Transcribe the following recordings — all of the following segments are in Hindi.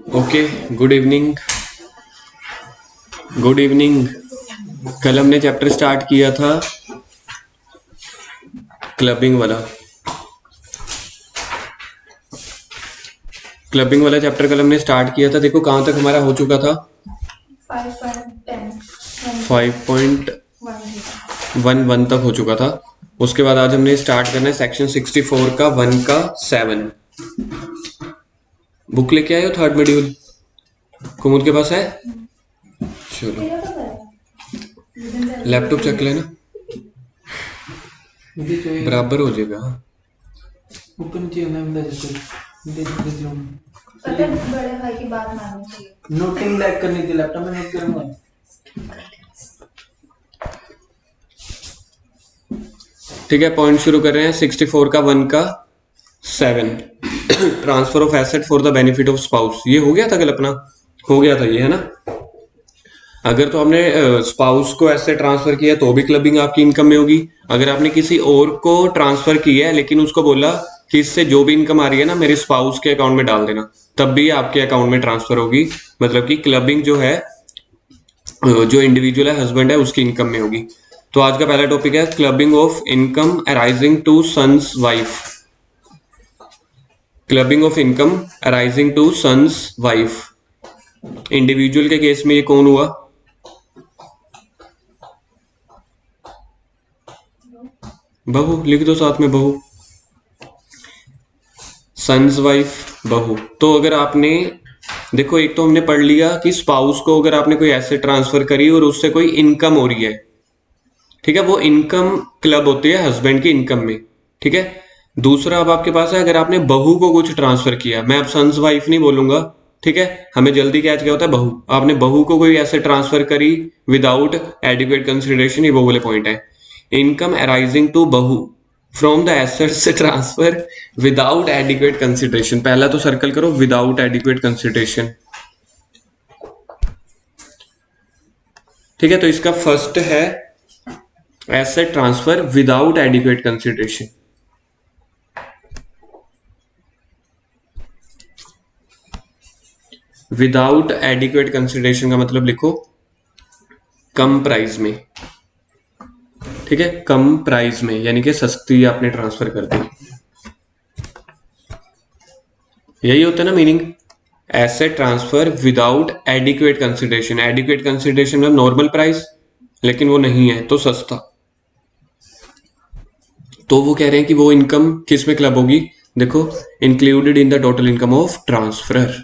Okay. Good evening. Good evening. कल हमने चैप्टर स्टार्ट किया था क्लबिंग वाला। क्लबिंग वाला चैप्टर कल हमने स्टार्ट किया था। देखो कहाँ तक हमारा हो चुका था। 5.11 तक हो चुका था। उसके बाद आज हमने स्टार्ट करना है सेक्शन 64 का 1 का 7। बुक लेके आए हो थर्ड मॉड्यूल? कुमुद के पास है? चलो लैपटॉप चेक लेना, बराबर हो जाएगा। ऊपर नीचे होना है पता है बड़े भाई की बात माननी चाहिए। नोटिंग लैग करनी थी, लैपटॉप में नोट करूंगा। ठीक है, पॉइंट शुरू कर रहे हैं 64 का 1 का 7। Transfer of asset for the benefit of spouse. ये हो गया था कल अपना, हो गया था ये, है ना। अगर तो हमने स्पाउस को एसेट ट्रांसफर किया तो भी क्लबिंग आपकी इनकम में होगी। अगर आपने किसी और को ट्रांसफर किया है लेकिन उसको बोला कि इससे जो भी इनकम आ रही है ना मेरे स्पाउस के अकाउंट में डाल देना, तब भी आपके अकाउंट में ट्रांसफर होगी। मतलब कि क्लबिंग जो है, जो इंडिविजुअल है, हस्बैंड है, उसकी इनकम में होगी। तो आज का पहला टॉपिक है clubbing of income arising to son's wife. Clubbing of income arising to son's wife. Individual के केस में ये कौन हुआ? बहू लिख दो साथ में, बहू। सन्स वाइफ बहू। तो अगर आपने देखो, एक तो हमने पढ़ लिया कि स्पाउस को अगर आपने कोई एसेट ट्रांसफर करी और उससे कोई इनकम हो रही है, ठीक है, वो इनकम क्लब होती है हस्बैंड की इनकम में। ठीक है। दूसरा अब आपके पास है, अगर आपने बहू को कुछ ट्रांसफर किया, मैं अब सन्स वाइफ नहीं बोलूंगा, ठीक है, हमें जल्दी कैच क्या होता है, बहू। आपने बहू को कोई एसेट ट्रांसफर करी विदाउट एडिक्वेट कंसिडरेशन, ये वो वाले पॉइंट है। इनकम अराइजिंग टू बहू from the assets transfer without adequate consideration. पहला तो सर्कल करो, विदाउट एडिक्वेट कंसिडरेशन। ठीक है, तो इसका फर्स्ट है asset transfer without adequate consideration. Without adequate consideration का मतलब लिखो कम प्राइस में। ठीक है, कम प्राइस में यानी कि सस्ती आपने ट्रांसफर कर दी, यही होता है ना meaning. Asset transfer without adequate consideration. Adequate consideration मतलब नॉर्मल प्राइस, लेकिन वो नहीं है तो सस्ता। तो वो कह रहे हैं कि वो इनकम किस में क्लब होगी। देखो, included in the total income of transfer,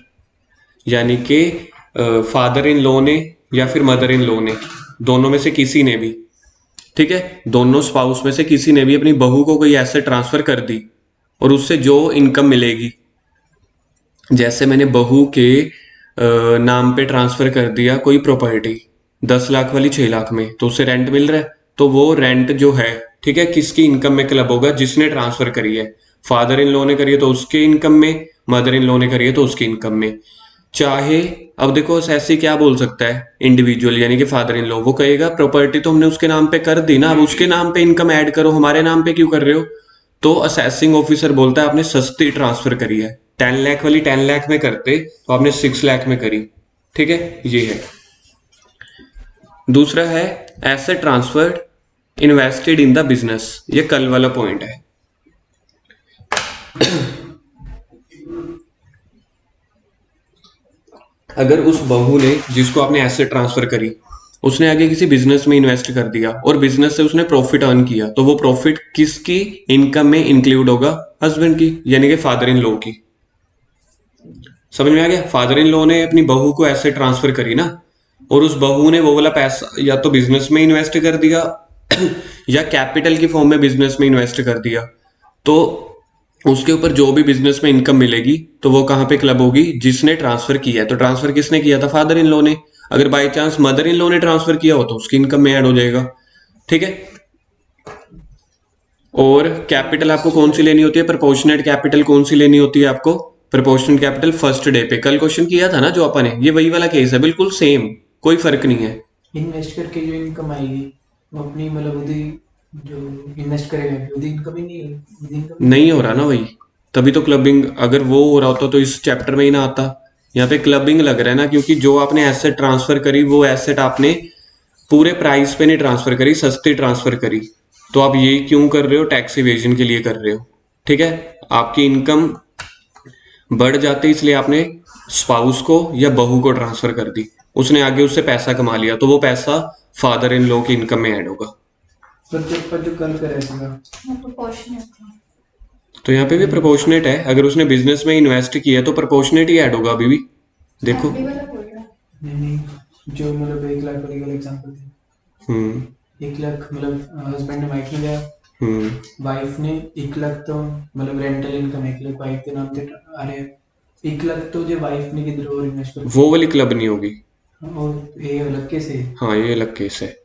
यानी कि फादर इन लॉ ने या फिर मदर इन लॉ ने, दोनों में से किसी ने भी, ठीक है, दोनों स्पाउस में से किसी ने भी अपनी बहू को कोई एसेट ट्रांसफर कर दी और उससे जो इनकम मिलेगी, जैसे मैंने बहू के नाम पे ट्रांसफर कर दिया कोई प्रॉपर्टी 10 लाख वाली 6 लाख में, तो उससे रेंट मिल रहा है, तो वो रेंट जो है, ठीक है, किसकी इनकम में क्लब होगा? जिसने ट्रांसफर करी है। फादर इन लॉ ने करी है तो उसके इनकम में, मदर इन लॉ ने करी है तो उसकी इनकम में। चाहे अब देखो ऐसे क्या बोल सकता है इंडिविजुअल यानी कि फादर इन लॉ, वो कहेगा प्रॉपर्टी तो हमने उसके नाम पे कर दी ना, अब उसके नाम पे इनकम ऐड करो, हमारे नाम पे क्यों कर रहे हो? तो असेसिंग ऑफिसर बोलता है आपने सस्ती ट्रांसफर करी है, 10 लाख वाली 10 लाख में करते तो आपने 6 लाख में करी। ठीक है, ये है। दूसरा है asset transferred invested in the business. ये कल वाला पॉइंट है। अगर उस बहू ने जिसको आपने एसेट ट्रांसफर करी, उसने आगे किसी बिजनेस में इन्वेस्ट कर दिया और बिजनेस से उसने प्रॉफिट अर्न किया, तो वो प्रॉफिट किसकी इनकम में इंक्लूड होगा? हस्बैंड की, यानी कि फादर इन लॉ की। समझ में आ गया? फादर इन लॉ ने अपनी बहू को एसेट ट्रांसफर करी ना, और उस बहू ने वो वाला पैसा या तो बिजनेस में इन्वेस्ट कर दिया या कैपिटल की फॉर्म में बिजनेस में इन्वेस्ट कर दिया, तो उसके ऊपर जो भी बिजनेस में इनकम मिलेगी तो वो कहाँ पे क्लब होगी? जिसने ट्रांसफर किया है। तो ट्रांसफर किसने किया था? फादर इन लॉ ने। अगर by chance mother in law ने ट्रांसफर किया हो तो उसकी इनकम में ऐड हो जाएगा। ठीक है। और कैपिटल आपको कौन सी लेनी होती है? प्रोपोर्शनेट कैपिटल कौन सी लेनी होती है आपको? प्रोपोर्शनेट कैपिटल फर्स्ट डे पे। कल क्वेश्चन किया था ना जो अपन ने, ये वही वाला केस है, बिल्कुल सेम, कोई फर्क नहीं है। इन्वेस्ट करके जो इनकम आएगी वो अपनी मतलब उदी जो इन्वेस्ट करेगा उदी इनकम ही नहीं नहीं हो रहा ना वही, तभी तो क्लबिंग, अगर वो हो रहा होता तो इस चैप्टर में ही ना आता। यहाँ पे क्लबिंग लग रहा है ना, क्योंकि जो आपने एसेट ट्रांसफर करी वो एसेट आपने पूरे प्राइस पे नहीं ट्रांसफर करी, सस्ती ट्रांसफर करी। तो आप ये क्यों कर रहे हो? टैक्स इवेजन के लिए कर रहे हो। ठीक है, आपकी इनकम बढ़ जाती इसलिए आपने स्पाउस को या बहू को ट्रांसफर कर दी, उसने आगे उससे पैसा कमा लिया, तो वो पैसा फादर इन लॉ की इनकम में ऐड होगा। पर जो कल का रहेगा प्रोपोर्शनेट था। तो यहाँ पे भी प्रोपोर्शनेट है, अगर उसने बिजनेस में इन्वेस्ट किया है तो प्रोपोर्शनेट ही ऐड होगा अभी भी। देखो एफडी वाला बोल रहा है। नहीं, जो मतलब 1 लाख वाली का एग्जांपल थे, 1 लाख मतलब हस्बैंड ने वाइफ ने लिया, वाइफ ने 1 लाख तो मतलब रेंटल इनकम 1 लाख वाइफ के नाम पे आ रहे हैं, 1 लाख तो जो वाइफ ने किधर और इन्वेस्ट कर वो वाली क्लब नहीं होगी। और ये अलग केस है। हाँ, ये अलग केस है।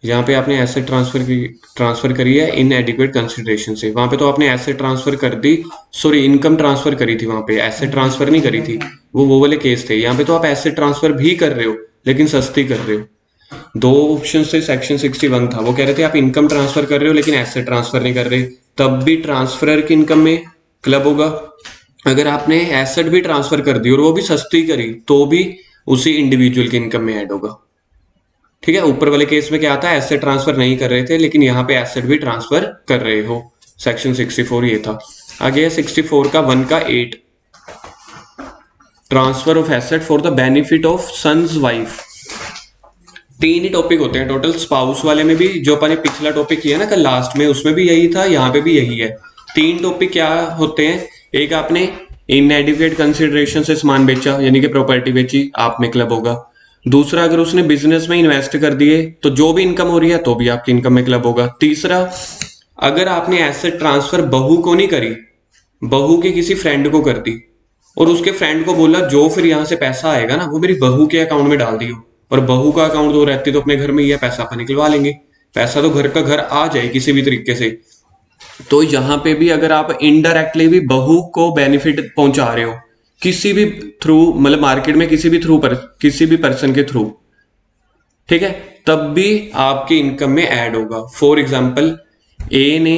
यहाँ पे आपने एसेट ट्रांसफर करी है इनएडिक्वेट कंसिडरेशन से, वहां पे तो आपने एसेट ट्रांसफर कर दी, सॉरी इनकम ट्रांसफर करी थी, वहां पे एसेट ट्रांसफर नहीं करी थी, वो वाले केस थे। यहाँ पे तो आप एसेट ट्रांसफर भी कर रहे हो लेकिन सस्ती कर रहे हो। दो ऑप्शन थे, सेक्शन 61 था, वो कह रहे थे आप इनकम ट्रांसफर कर रहे हो लेकिन एसेट ट्रांसफर नहीं कर रहे, तब भी ट्रांसफरर की इनकम में क्लब होगा। अगर आपने एसेट भी ट्रांसफर कर दी और वो भी सस्ती करी तो भी उसी इंडिविजुअल की इनकम में ऐड होगा। ठीक है, ऊपर वाले केस में क्या आता है, एसेट ट्रांसफर नहीं कर रहे थे लेकिन यहाँ पे एसेट भी ट्रांसफर कर रहे हो। सेक्शन 64 ये था। आगे है 64 का 1 का 8, transfer of asset for the benefit of son's wife. 3 ही टॉपिक होते हैं टोटल, स्पाउस वाले में भी जो अपन ने पिछला टॉपिक किया ना कल लास्ट में, उसमें भी यही था, यहाँ पे भी यही है। 3 टॉपिक क्या होते हैं, एक आपने इनएडिक्वेट कंसिडरेशन से सामान बेचा यानी कि प्रॉपर्टी बेची, आप में क्लब होगा। दूसरा, अगर उसने बिजनेस में इन्वेस्ट कर दिए तो जो भी इनकम हो रही है तो भी आपकी इनकम में क्लब होगा। तीसरा, अगर आपने एसेट ट्रांसफर बहू को नहीं करी, बहू के किसी फ्रेंड को कर दी और उसके फ्रेंड को बोला जो फिर यहाँ से पैसा आएगा ना वो मेरी बहू के अकाउंट में डाल दियो, और बहू का अकाउंट तो रहती तो अपने घर में ही है, पैसा अपन निकलवा लेंगे, पैसा तो घर का घर आ जाए किसी भी तरीके से। तो यहाँ पे भी अगर आप इनडायरेक्टली भी बहू को बेनिफिट पहुंचा रहे हो किसी भी थ्रू, मतलब मार्केट में किसी भी थ्रू पर किसी भी पर्सन के थ्रू, ठीक है, तब भी आपकी इनकम में ऐड होगा। फॉर एग्जाम्पल, ए ने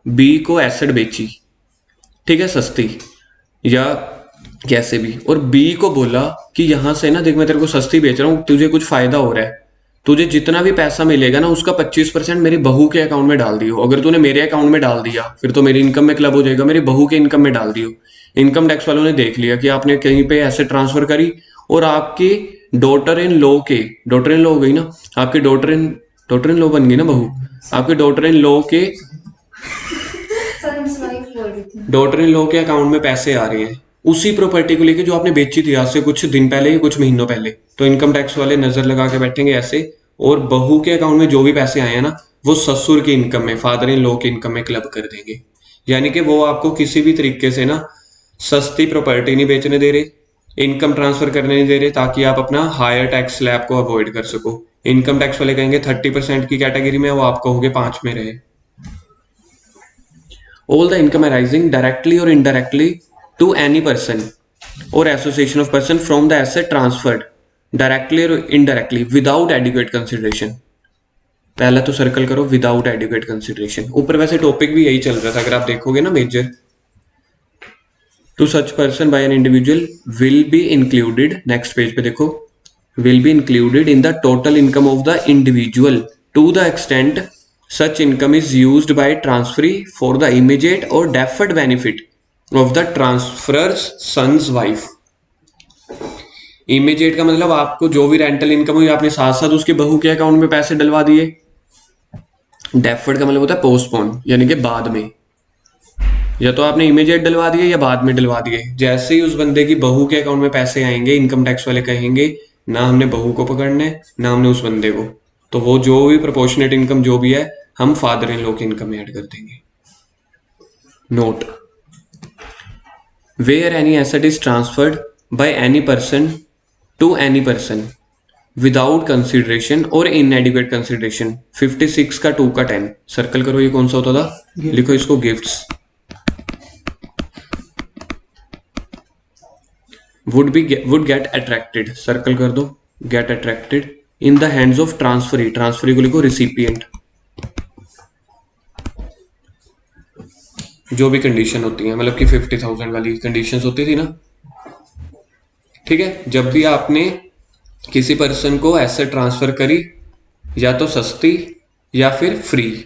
बी को एसेट बेची, ठीक है, सस्ती या कैसे भी, और बी को बोला कि यहां से ना देख मैं तेरे को सस्ती बेच रहा हूं, तुझे कुछ फायदा हो रहा है, तुझे जितना भी पैसा मिलेगा ना उसका 25% मेरी बहू के अकाउंट में डाल दियो। अगर तूने मेरे अकाउंट में डाल दिया फिर तो मेरी इनकम में क्लब हो जाएगा, मेरी बहू के इनकम में डाल दियो। इनकम टैक्स वालों ने देख लिया कि आपने कहीं पे ऐसे ट्रांसफर करी और आपकी डॉटर इन लॉ हो गई ना, आपकी डॉटर इन लॉ बन गई ना बहू, आपके डॉटर इन लॉ के सन्स वाइफ बोल रही थी। डॉटर इन लॉ के अकाउंट में पैसे आ रहे हैं उसी प्रॉपर्टी को लेके जो आपने बेची थी आज से कुछ दिन पहले या कुछ महीनों पहले। तो इनकम टैक्स वाले नजर लगा के बैठेंगे ऐसे, और बहू के अकाउंट में जो भी पैसे आए हैं ना वो ससुर की इनकम में, फादर इन लॉ की इनकम में क्लब कर देंगे। यानी कि वो आपको किसी भी तरीके से ना सस्ती प्रॉपर्टी नहीं बेचने दे रहे, इनकम ट्रांसफर करने नहीं दे रहे, ताकि आप अपना हायर टैक्स स्लैब को अवॉइड कर सको। इनकम टैक्स वाले कहेंगे 30% की कैटेगरी में, वो आप कहोगे 5 में रहे। All the income arising directly or indirectly to any person or association of person from the asset transferred directly or indirectly without adequate consideration। पहला तो सर्कल करो विदाउट एडिक्वेट कंसिडरेशन। ऊपर वैसे टॉपिक भी यही चल रहा था, अगर आप देखोगे ना major, to such person by an individual will be included, next page पे देखो, will be included in the total income of the individual to the extent such income is used by transferee for the immediate or deferred benefit of the transferor's son's wife। Immediate का मतलब आपको जो भी रेंटल इनकम हुई आपने साथ साथ उसके बहू के अकाउंट में पैसे डलवा दिए। डेफर्ड का मतलब होता है पोस्टपोन, यानी कि बाद में, या तो आपने इमीडिएट डलवा दिए या बाद में डलवा दिए। जैसे ही उस बंदे की बहू के अकाउंट में पैसे आएंगे इनकम टैक्स वाले कहेंगे ना हमने बहू को पकड़ना है ना हमने उस बंदे को, तो वो जो भी प्रोपोर्शनेट इनकम जो भी है हम फादर इन लॉ की इनकम में ऐड कर देंगे। Note, where any asset is transferred by any person to any person without consideration और इनएडिक्वेट कंसिडरेशन, 56 का 2 का 10 सर्कल करो, ये कौन सा होता था, लिखो इसको gifts, would get attracted, circle कर दो, get attracted in the hands of transferee, transferee को लिखो रिसिपिएंट। जो भी कंडीशन होती है, मतलब कि 50,000 वाली कंडीशंस होती थी ना, ठीक है, जब भी आपने किसी पर्सन को एसेट ट्रांसफर करी, या तो सस्ती या फिर फ्री।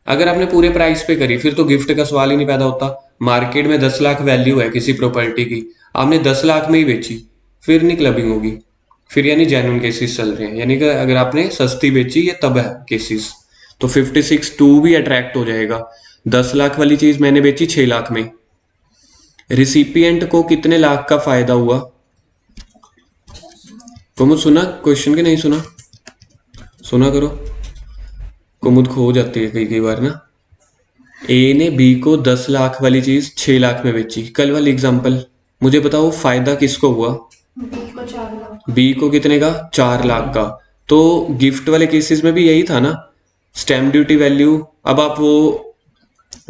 अगर आपने पूरे प्राइस पे करी फिर तो गिफ्ट का सवाल ही नहीं पैदा होता। मार्केट में 10 लाख वैल्यू है किसी प्रॉपर्टी की, आपने 10 लाख में ही बेची, फिर नहीं क्लबिंग होगी, फिर यानी जेन्युइन केसेस चल रहे हैं। यानी कि अगर आपने सस्ती बेची ये तब है केसेस। तो 56(2) भी अट्रैक्ट हो जाएगा। 10 लाख वाली चीज मैंने बेची 6 लाख में, रिसिपिएंट को कितने लाख का फायदा हुआ? कुमुद सुना क्वेश्चन के नहीं सुना? सुना करो, कुमुद खो जाती है कई कई बार ना। ए ने बी को 10 लाख वाली चीज 6 लाख में बेची, कल वाली एग्जांपल। मुझे बताओ फायदा किसको हुआ? बी को 4 लाख। बी को कितने का? 4 लाख का। तो गिफ्ट वाले केसेस में भी यही था ना, स्टैम्प ड्यूटी वैल्यू। अब आप वो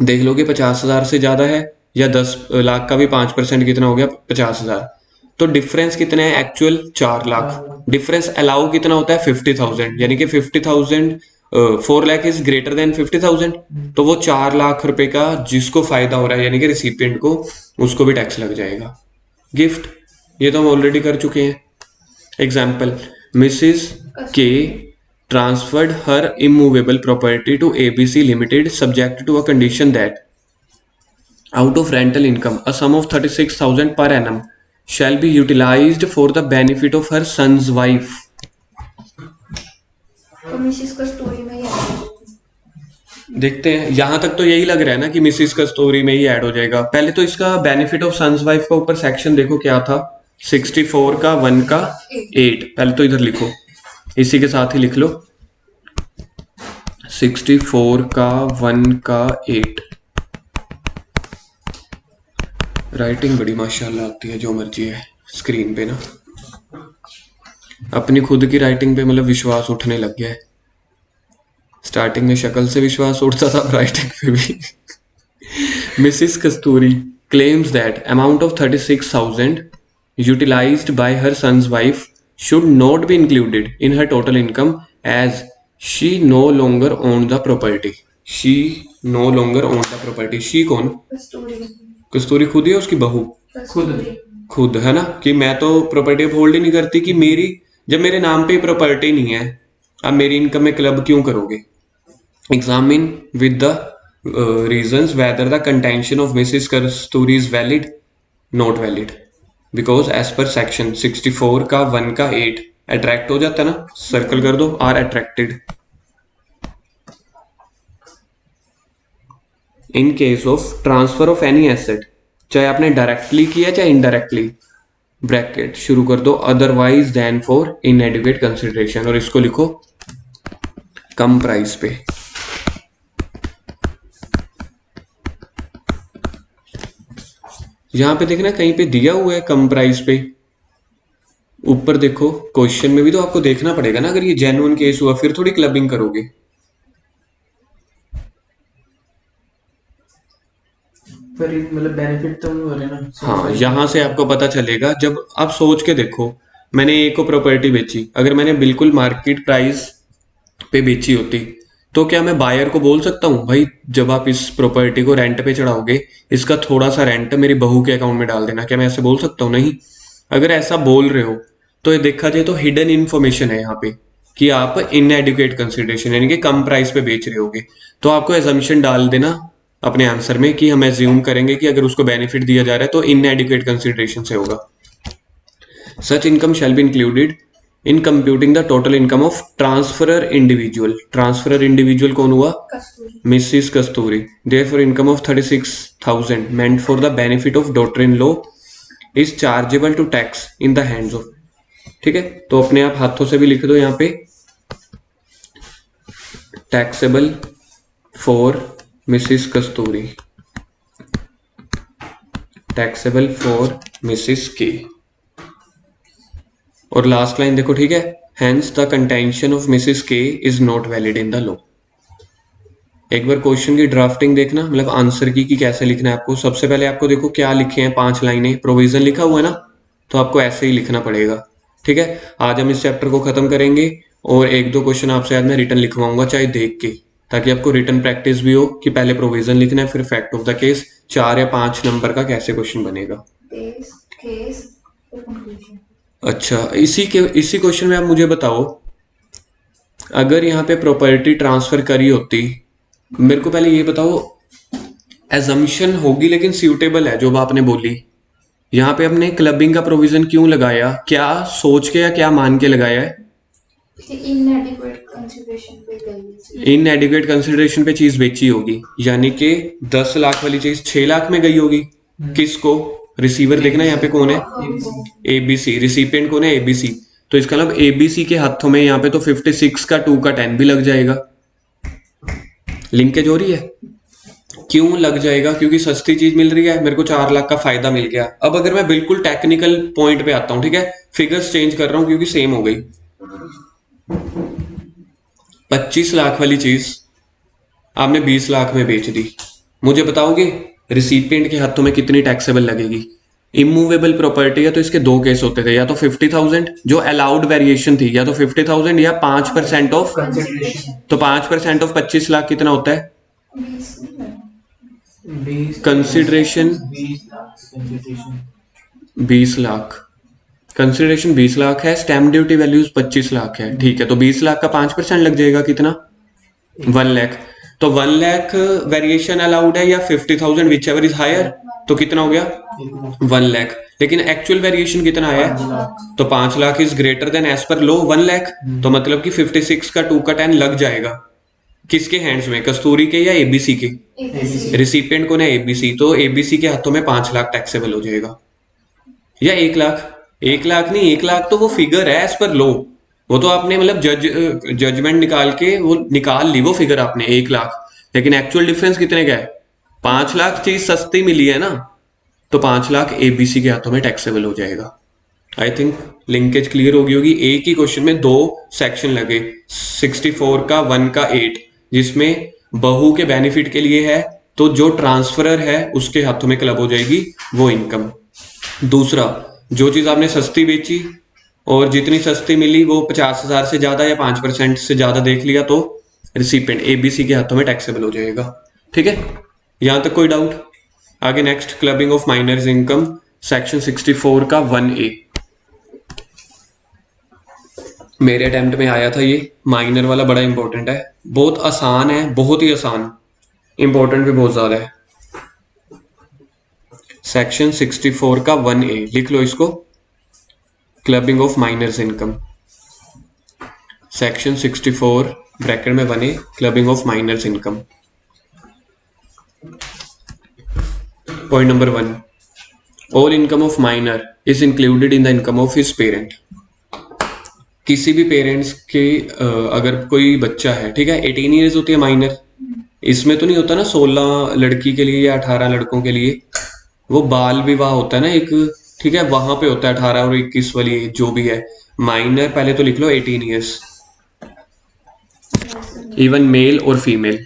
देख लो कि 50,000 से ज्यादा है, या 10 लाख का भी 5% कितना हो गया? 50,000। तो डिफरेंस कितने हैं एक्चुअल? 4 लाख। डिफरेंस अलाउ कितना होता है? 50,000। यानी कि 50,000 4 लाख इज ग्रेटर देन 50,000। तो वो 4 लाख रुपए का जिसको फायदा हो रहा है यानी कि रिसिपिएंट को, उसको भी टैक्स लग जाएगा। गिफ्ट ये तो हम ऑलरेडी कर चुके हैं। एग्जाम्पल, मिसिस के transferred her immovable property to ABC Limited subject to a condition that out of rental income a sum of 36,000 per annum shall be utilized for the benefit of her son's wife। तो मिसिस का स्टोरी में ही है। देखते हैं, यहां तक तो यही लग रहा है ना कि मिसिस का स्टोरी में ही ऐड हो जाएगा। पहले तो इसका बेनिफिट ऑफ सन्स वाइफ का ऊपर सेक्शन देखो क्या था, 64 का 1 का 8। पहले तो इधर लिखो, इसी के साथ ही लिख लो, 64 का 1 का 8। राइटिंग बड़ी माशाल्लाह आती है, जो मर्जी है स्क्रीन पे ना। अपनी खुद की राइटिंग पे मतलब विश्वास उठने लग गया है। स्टार्टिंग में शक्ल से विश्वास उठता था, राइटिंग पे भी। Mrs Kasturi claims that amount of 36,000 utilized by her son's wife should not be included in her total income as she no longer owned the property। she no longer owned the property। she कौन? कस्तूरी। कस्तूरी खुद ही है उसकी बहू? कस्तूरी। खुद है ना, कि मैं तो प्रॉपर्टी होल्ड ही नहीं करती, कि मेरी जब मेरे नाम पे प्रॉपर्टी नहीं है, अब मेरी इनकम में क्लब क्यों करोगे? Examine with the reasons whether the contention of Mrs. Kasturi is valid, not valid, because as per section 64 का 1 का 8 अट्रैक्ट हो जाता है ना, सर्कल कर दो, are attracted. In case of transfer of any asset, चाहे आपने डायरेक्टली किया चाहे इनडायरेक्टली, ब्रैकेट शुरू कर दो, otherwise than for inadequate consideration, और इसको लिखो कम प्राइस पे। यहां पे देखना कहीं पे दिया हुआ है कम प्राइस पे, ऊपर देखो क्वेश्चन में भी तो आपको देखना पड़ेगा ना। अगर ये जेन्युइन केस हुआ फिर थोड़ी क्लबिंग करोगे। पर मतलब बेनिफिट तो हो रहा है ना। हाँ, यहां से आपको पता चलेगा। जब आप सोच के देखो, मैंने ए को प्रॉपर्टी बेची, अगर मैंने बिल्कुल मार्केट प्राइस पे बेची होती तो क्या मैं बायर को बोल सकता हूँ, भाई जब आप इस प्रॉपर्टी को रेंट पे चढ़ाओगे इसका थोड़ा सा रेंट मेरी बहू के अकाउंट में डाल देना? क्या मैं ऐसे बोल सकता हूँ? नहीं। अगर ऐसा बोल रहे हो तो ये देखा जाए तो हिडन इन्फॉर्मेशन है यहाँ पे, कि आप इनएडुकेट कंसिडरेशन यानी कि कम प्राइस पे बेच रहे होगे। तो आपको एजम्पशन डाल देना अपने आंसर में कि हम एज्यूम करेंगे कि अगर उसको बेनिफिट दिया जा रहा है तो इनएडुकेट कंसिडरेशन से होगा। Such income shall be included in computing the total income of transferor individual. Transferor individual कौन हुआ? Kasturi. Mrs Kasturi. Therefore income of 36,000 meant for the benefit of daughter-in-law is chargeable to tax in the hands of। ठीक है, तो अपने आप हाथों से भी लिख दो यहाँ पे, taxable for Mrs Kasturi, taxable for Mrs K. और लास्ट लाइन देखो, ठीक है, hence the contention of Mrs K is not valid in the law. एक बार क्वेश्चन की ड्राफ्टिंग देखना, मतलब आंसर की कि कैसे लिखना है आपको। सबसे पहले आपको देखो क्या लिखे हैं, 5 लाइनें, प्रोविजन लिखा हुआ है ना, तो आपको ऐसे ही लिखना पड़ेगा। ठीक है, आज हम इस चैप्टर को खत्म करेंगे और 1-2 क्वेश्चन आपसे आज मैं रिटर्न लिखवाऊंगा, चाहे देख के, ताकि आपको रिटर्न प्रैक्टिस भी हो कि पहले प्रोविजन लिखना है फिर फैक्ट ऑफ द केस। 4 या 5 नंबर का कैसे क्वेश्चन बनेगा। Base case conclusion. अच्छा, इसी क्वेश्चन में आप मुझे बताओ, अगर यहाँ पे प्रॉपर्टी ट्रांसफर करी होती, मेरे को पहले ये बताओ, एजम्पशन होगी लेकिन सूटेबल है जो आपने बोली, यहाँ पे हमने क्लबिंग का प्रोविजन क्यों लगाया, क्या सोच के या क्या मान के लगाया है? Inadequate consideration पे गई है। इनएडिक्वेट कंसिडरेशन पे चीज बेची होगी, यानी कि 10 लाख वाली चीज 6 लाख में गई होगी। किसको? रिसीवर देखना यहाँ पे कौन है, एबीसी। रिसिपिएंट कौन है? एबीसी। तो इसका मतलब एबीसी के हाथों में यहाँ पे तो 56 का 2 का 10 भी लग जाएगा। लिंकेज हो रही है? क्यों लग जाएगा? क्योंकि सस्ती चीज मिल रही है, मेरे को 4 लाख का फायदा मिल गया। अब अगर मैं बिल्कुल टेक्निकल पॉइंट पे आता हूँ, ठीक है, फिगर्स चेंज कर रहा हूँ क्योंकि सेम हो गई। 25 लाख वाली चीज आपने 20 लाख में बेच दी, मुझे बताओगे रिसिपिएंट के हाथों में कितनी टैक्सेबल लगेगी? इमूवेबल प्रॉपर्टी है तो इसके दो केस होते थे, या तो 50,000 जो अलाउड वेरिएशन थी, या तो 50,000 या 5% ऑफ। तो 5% ऑफ 25 लाख कितना होता है? कंसिडरेशन 20 लाख। कंसिडरेशन 20 लाख है, स्टैम्प ड्यूटी वैल्यूज 25 लाख है, ठीक है। तो 20 लाख का 5% लग जाएगा कितना? 1 लाख। तो 1 लाख वेरिएशन अलाउड है या 50,000 विच एवर इज हायर, तो कितना हो गया? 1 लाख। लेकिन एक्चुअल वेरिएशन कितना आया है? तो 5 lakh is greater than as per लो 1 लाख। तो मतलब कि 56 का 2 का 10 लग जाएगा। किसके हैंड्स में? कस्तूरी के या एबीसी के? रिसिपिएंट कौन है? एबीसी। तो एबीसी के हाथों में 5 लाख टैक्सेबल हो जाएगा, या 1 लाख। 1 लाख नहीं, 1 लाख तो वो फिगर है एज पर लो, वो तो आपने मतलब जजमेंट निकाल के वो निकाल ली वो फिगर आपने 1 लाख। लेकिन एक्चुअल डिफरेंस कितने का है? 5 लाख चीज सस्ती मिली है ना, तो 5 लाख एबीसी के हाथों में टैक्सेबल हो जाएगा। आई थिंक लिंकेज क्लियर होगी। एक ही क्वेश्चन में 2 सेक्शन लगे, 64 का 1 का 8, जिसमें बहू के बेनिफिट के लिए है, तो जो ट्रांसफरर है उसके हाथों में क्लब हो जाएगी वो इनकम। दूसरा, जो चीज आपने सस्ती बेची और जितनी सस्ती मिली वो 50,000 से ज्यादा या 5% से ज्यादा देख लिया, तो रिसिपिएंट एबीसी के हाथों में टैक्सेबल हो जाएगा। ठीक है, यहां तक कोई डाउट? आगे next, clubbing of minor's income, section 64 का 1A। मेरे अटेम्प्ट में आया था ये माइनर वाला, बड़ा इंपॉर्टेंट है, बहुत आसान है, बहुत ही आसान, इंपॉर्टेंट भी बहुत ज्यादा है। सेक्शन 64 का 1A लिख लो इसको, clubbing of minor's income. Section 64 bracket में 1A, clubbing of minor's income. Point number 1, all income of minor is included in the income of his parent. किसी भी पेरेंट्स के अगर कोई बच्चा है, ठीक है, 18 ईयर्स होती है माइनर, इसमें तो नहीं होता ना 16 लड़की के लिए या 18 लड़कों के लिए, वो बाल विवाह होता है ना एक, ठीक है, वहां पे होता है 18 और 21 वाली जो भी है। माइनर पहले तो लिख लो 18 ईयर्स, इवन मेल और फीमेल।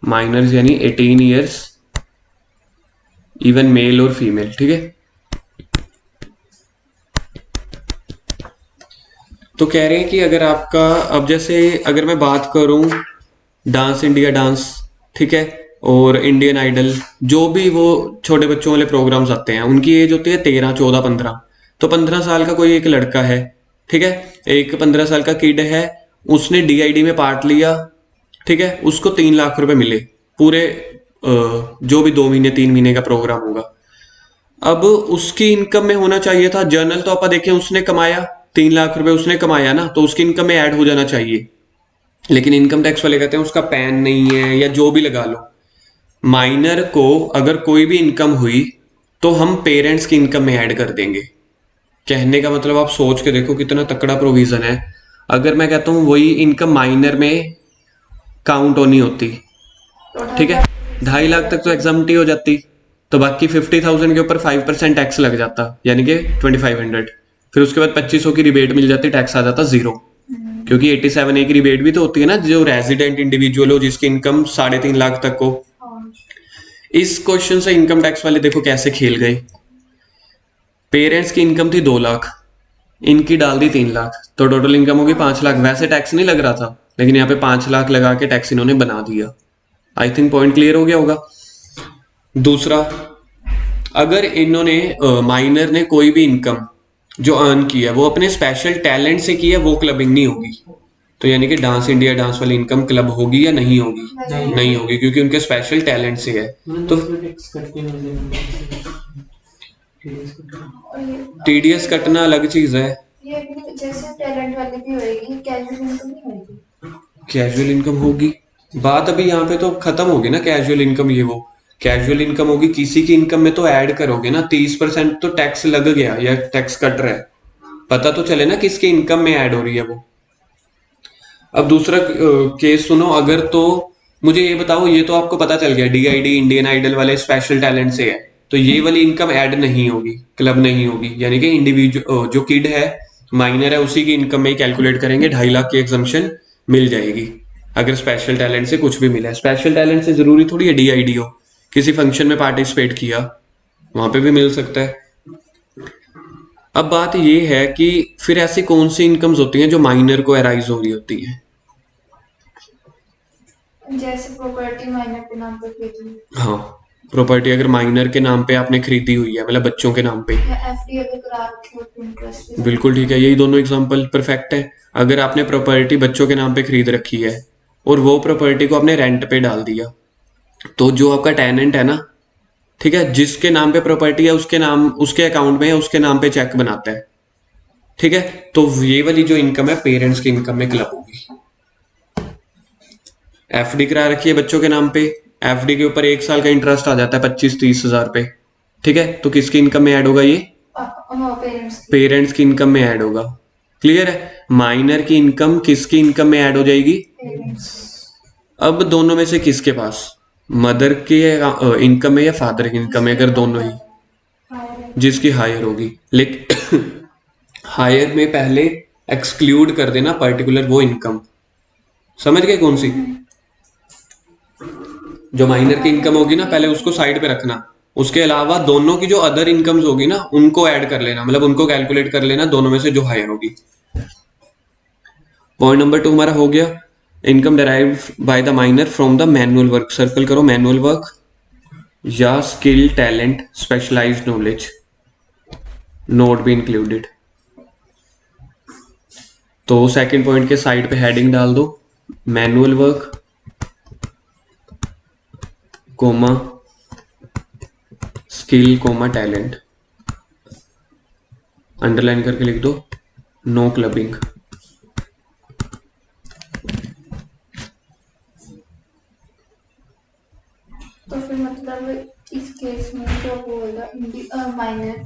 माइनर्स यानी 18 ईयर्स, इवन मेल और फीमेल, ठीक है। तो कह रहे हैं कि अगर आपका, अब जैसे अगर मैं बात करूं डांस इंडिया डांस, ठीक है, और इंडियन आइडल, जो भी वो छोटे बच्चों वाले प्रोग्राम्स आते हैं, उनकी एज होती है 13, 14, 15। तो 15 साल का कोई एक लड़का है, ठीक है, एक 15 साल का किड है, उसने डीआईडी में पार्ट लिया, ठीक है, उसको 3 लाख रुपए मिले पूरे, जो भी 2 महीने 3 महीने का प्रोग्राम होगा। अब उसकी इनकम में होना चाहिए था, जर्नल तो आप देखें, उसने कमाया 3 लाख रुपए, उसने कमाया ना, तो उसकी इनकम में ऐड हो जाना चाहिए। लेकिन इनकम टैक्स वाले कहते हैं उसका पैन नहीं है, या जो भी लगा लो। माइनर को अगर कोई भी इनकम हुई तो हम पेरेंट्स की इनकम में ऐड कर देंगे। कहने का मतलब आप सोच के देखो कितना तकड़ा प्रोविजन है। अगर मैं कहता हूं वही इनकम माइनर में काउंट होनी होती, ठीक है, 2.5 लाख तक तो एग्जाम्प्टी हो जाती, तो बाकी 50,000 के ऊपर 5% टैक्स लग जाता, यानी कि 2500। फिर उसके बाद 2500 की रिबेट मिल जाती, टैक्स आ जाता 0, क्योंकि 87A की रिबेट भी तो होती है ना, जो रेजिडेंट इंडिविजुअल हो जिसकी इनकम 3.5 लाख तक हो। इस क्वेश्चन से इनकम टैक्स वाले देखो कैसे खेल गए। पेरेंट्स की इनकम थी 2 लाख, इनकी डाल दी 3 लाख, तो टोटल इनकम होगी 5 लाख। वैसे टैक्स नहीं लग रहा था, लेकिन यहाँ पे 5 लाख लगा के टैक्स इन्होंने बना दिया। आई थिंक पॉइंट क्लियर हो गया होगा। दूसरा, अगर इन्होंने माइनर ने कोई भी इनकम जो अर्न की है वो अपने स्पेशल टैलेंट से की है, वो क्लबिंग नहीं होगी। तो यानी कि डांस इंडिया डांस वाली इनकम क्लब होगी या नहीं होगी? नहीं होगी, क्योंकि उनके स्पेशल टैलेंट से है। तो टीडीएस कटना अलग चीज है। ये भी जैसे टैलेंट वाली भी होएगी, कैजुअल इनकम नहीं होएगी। कैजुअल इनकम होगी, बात अभी यहाँ पे तो खत्म होगी ना कैजुअल इनकम। ये वो कैजुअल इनकम होगी, किसी की इनकम में तो ऐड करोगे ना, 30% तो टैक्स लग गया या टैक्स कट रहा है, पता तो चले ना किसकी इनकम में ऐड हो रही है वो। अब दूसरा केस सुनो, अगर तो मुझे ये बताओ, ये तो आपको पता चल गया डीआईडी इंडियन आइडल वाले स्पेशल टैलेंट से है, तो ये वाली इनकम ऐड नहीं होगी, क्लब नहीं होगी, यानी कि इंडिविजुअल जो किड है, माइनर है, उसी की इनकम में ही कैलकुलेट करेंगे, 2.5 लाख की एग्जम्पशन मिल जाएगी अगर स्पेशल टैलेंट से कुछ भी मिला है। स्पेशल टैलेंट से जरूरी थोड़ी है डीआईडी हो, किसी फंक्शन में पार्टिसिपेट किया वहां पे भी मिल सकता है। अब बात ये है कि फिर ऐसी कौन सी इनकम्स होती हैं जो माइनर को अराइज हो रही होती हैं? जैसे प्रॉपर्टी माइनर के नाम पर खरीदी, हाँ, प्रॉपर्टी अगर माइनर के नाम पे आपने खरीदी हुई है, मतलब बच्चों के नाम पे, या एफडी अगर करा रखी हो तो इंटरेस्ट। बिल्कुल ठीक है, यही दोनों एग्जांपल परफेक्ट है। अगर आपने प्रॉपर्टी बच्चों के नाम पे खरीद रखी है और वो प्रॉपर्टी को आपने रेंट पे डाल दिया, तो जो आपका टेनेंट है ना, ठीक है, जिसके नाम पे प्रॉपर्टी है उसके नाम, उसके अकाउंट में, उसके नाम पे चेक बनाता है, ठीक है, तो ये वाली जो इनकम है पेरेंट्स की इनकम में क्लब होगी। एफडी करा रखी है बच्चों के नाम पे, एफडी के ऊपर 1 साल का इंटरेस्ट आ जाता है 25-30 हजार पे, ठीक है, तो किसकी इनकम में ऐड होगा? ये पेरेंट्स की इनकम में ऐड होगा। क्लियर है? माइनर की इनकम किसकी इनकम में ऐड हो जाएगी? अब दोनों में से किसके पास, मदर के इनकम में या फादर की इनकम में? अगर दोनों ही, जिसकी हायर होगी, लेकिन हायर में पहले एक्सक्लूड कर देना पर्टिकुलर वो इनकम, समझ गए कौन सी? जो माइनर की इनकम होगी ना, पहले उसको साइड पे रखना, उसके अलावा दोनों की जो अदर इनकम्स होगी ना उनको ऐड कर लेना, मतलब उनको कैलकुलेट कर लेना, दोनों में से जो हायर होगी। पॉइंट नंबर 2 हमारा हो गया, income derived by the minor from the manual work. Circle करो, मैनुअल वर्क या skill, talent, specialised knowledge, not be included. तो सेकंड पॉइंट के साइड पे हेडिंग डाल दो, manual work comma skill comma talent, underline करके लिख दो नो क्लबिंग। तो फिर मतलब इस केस में जो होगा माइनर,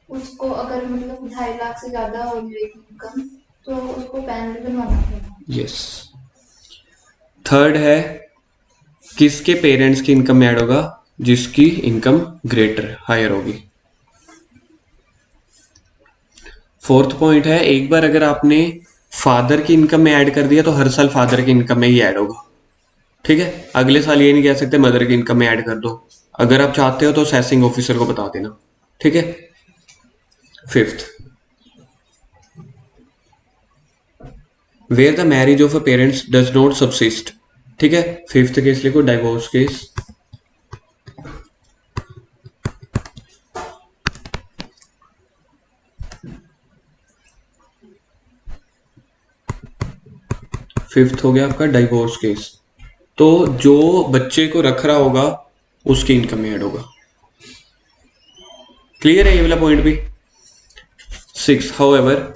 उसको अगर मतलब 2.5 लाख से ज्यादा हो जाएगी इनकम तो उसको पैनल बनवाना पड़ेगा। यस। थर्ड है, किसके पेरेंट्स की इनकम में ऐड होगा? जिसकी इनकम ग्रेटर, हायर होगी। फोर्थ पॉइंट है, एक बार अगर आपने फादर की इनकम में ऐड कर दिया तो हर साल फादर की इनकम में ही ऐड होगा, ठीक है, अगले साल ये नहीं कह सकते मदर की इनकम में ऐड कर दो। अगर आप चाहते हो तो असेसिंग ऑफिसर को बता देना, ठीक है। Fifth, where the marriage of a parents does not subsist, ठीक है। फिफ्थ केस लिखो, डाइवोर्स केस। फिफ्थ हो गया आपका डाइवोर्स केस, तो जो बच्चे को रख रहा होगा उसकी इनकम में ऐड होगा। क्लियर है ये वाला पॉइंट भी। 6, however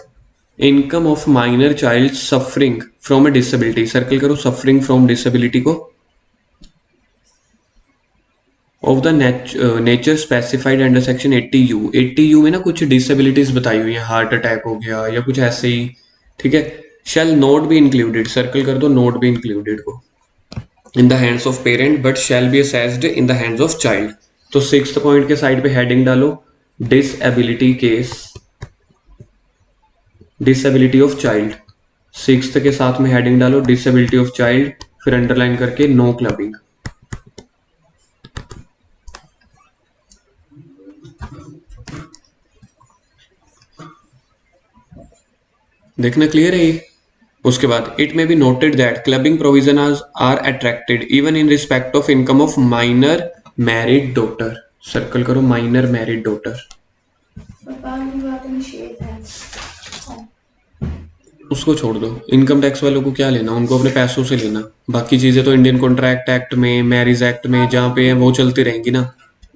income of minor child suffering from a disability, circle करो सफरिंग फ्रॉम डिसेबिलिटी को, of the nature specified under section 80U। 80U में ना कुछ डिसेबिलिटीज बताई हुई है, हार्ट अटैक हो गया या कुछ ऐसे ही, ठीक है। Shall not be included, circle कर दो नॉट बी इंक्लूडेड को, in the hands of parent but shall be assessed in the hands of child. तो 6th पॉइंट के साइड पे हेडिंग डालो disability case, disability of child. 6th के साथ में हेडिंग डालो डिसेबिलिटी ऑफ चाइल्ड, फिर अंडरलाइन करके नो क्लबिंग। देखना क्लियर है ये। उसके बाद it may be noted that clubbing provision are attracted even in respect of income of minor married daughter, circle करो माइनर मैरिड डॉटर। पापा की बात निषेध है। उसको छोड़ दो, इनकम टैक्स वालों को क्या लेना, उनको अपने पैसों से लेना। बाकी चीजें तो इंडियन कॉन्ट्रैक्ट एक्ट में, मैरिज एक्ट में जहाँ पे है वो चलती रहेंगी ना।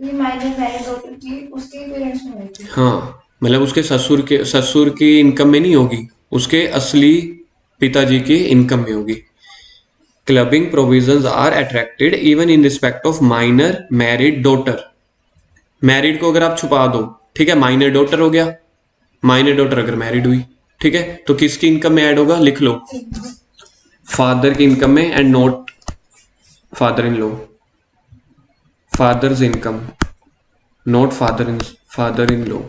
ये माइनर मैरिज डॉटर की उसके पेरेंट्स में होती है। हाँ, मतलब उसके ससुर की इनकम में नहीं होगी, उसके असली पिताजी की इनकम में होगी। Clubbing provisions are attracted even in respect of minor married daughter. Married को अगर आप छुपा दो, ठीक है, माइनर डॉटर हो गया, माइनर डॉटर अगर मैरिड हुई, ठीक है, तो किसकी इनकम में ऐड होगा, लिख लो, फादर की इनकम में and not father in law. Father's income not father in law.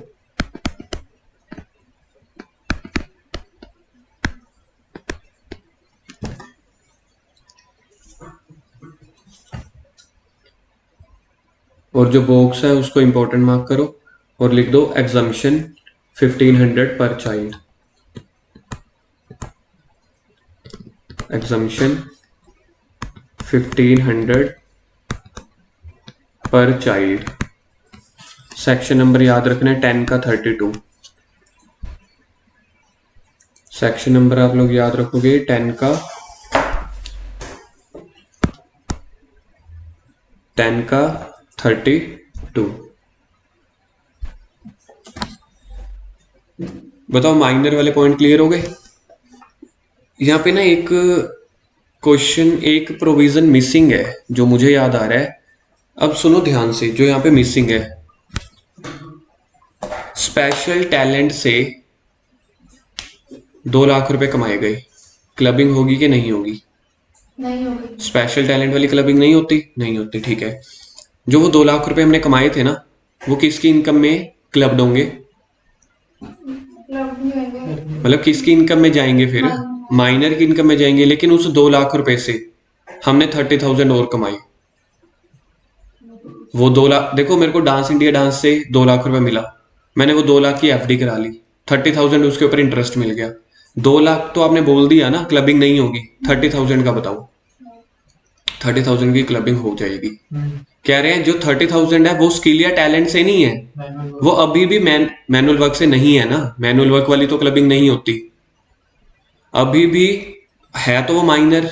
और जो बॉक्स है उसको इंपॉर्टेंट मार्क करो और लिख दो एग्जम्पशन 1500 पर चाइल्ड। एग्जम्पशन 1500 पर चाइल्ड। सेक्शन नंबर याद रखना है 10 का 32। सेक्शन नंबर आप लोग याद रखोगे 10 का 32। बताओ माइनर वाले पॉइंट क्लियर हो गए? यहाँ पे ना एक क्वेश्चन, एक प्रोविजन मिसिंग है जो मुझे याद आ रहा है। अब सुनो ध्यान से, जो यहाँ पे मिसिंग है, स्पेशल टैलेंट से 2 लाख रुपए कमाए गए, क्लबिंग होगी कि नहीं होगी? नहीं होगी। स्पेशल टैलेंट वाली क्लबिंग नहीं होती? नहीं होती, ठीक है। जो वो 2 लाख रुपए हमने कमाए थे ना, वो किसकी इनकम में क्लब्ड होंगे? मतलब किसकी इनकम में जाएंगे फिर? माइनर की इनकम में जाएंगे। लेकिन उस 2 लाख रुपए से हमने 30,000 और कमाए। वो 2 लाख, देखो मेरे को डांस इंडिया डांस से 2 लाख रुपए मिला, मैंने वो 2 लाख की एफडी करा ली, 30,000 उसके ऊपर इंटरेस्ट मिल गया। 2 लाख तो आपने बोल दिया ना क्लबिंग नहीं होगी, 30,000 का बताओ। 30,000 की क्लबिंग हो जाएगी। कह रहे हैं जो 30,000 है वो स्किल या टैलेंट से नहीं है, वो अभी भी मैनुअल वर्क से नहीं है ना। मैनुअल वर्क वाली तो क्लबिंग नहीं होती, अभी भी है तो वो माइनर।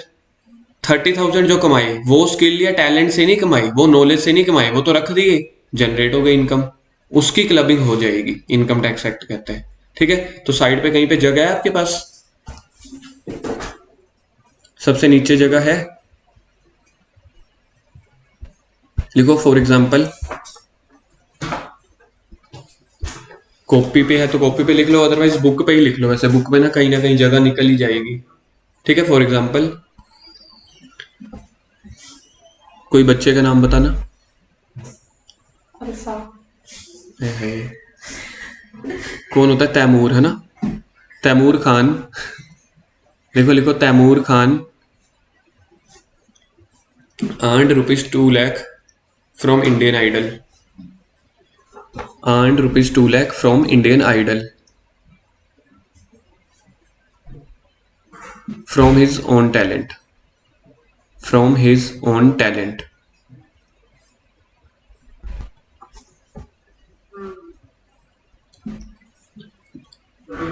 30,000 जो कमाए वो स्किल या टैलेंट से नहीं कमाए, वो नॉलेज से नहीं कमाए, वो तो रख दिए, जनरेट हो गई इनकम, उसकी क्लबिंग हो जाएगी। इनकम टैक्स एक्ट कहते हैं, ठीक है। तो साइड पे कहीं पे जगह है आपके पास, सबसे नीचे जगह है, लिखो फॉर एग्जाम्पल। कॉपी पे है तो कॉपी पे लिख लो, अदरवाइज बुक पे ही लिख लो। वैसे बुक पे ना कहीं जगह निकल ही जाएगी, ठीक है। फॉर एग्जाम्पल कोई बच्चे का नाम बताना। है कौन होता है? तैमूर, है ना, तैमूर खान। लिखो Taimur Khan earned ₹2 lakh from Indian Idol, earned ₹2 lakh from Indian Idol from his own talent, from his own talent.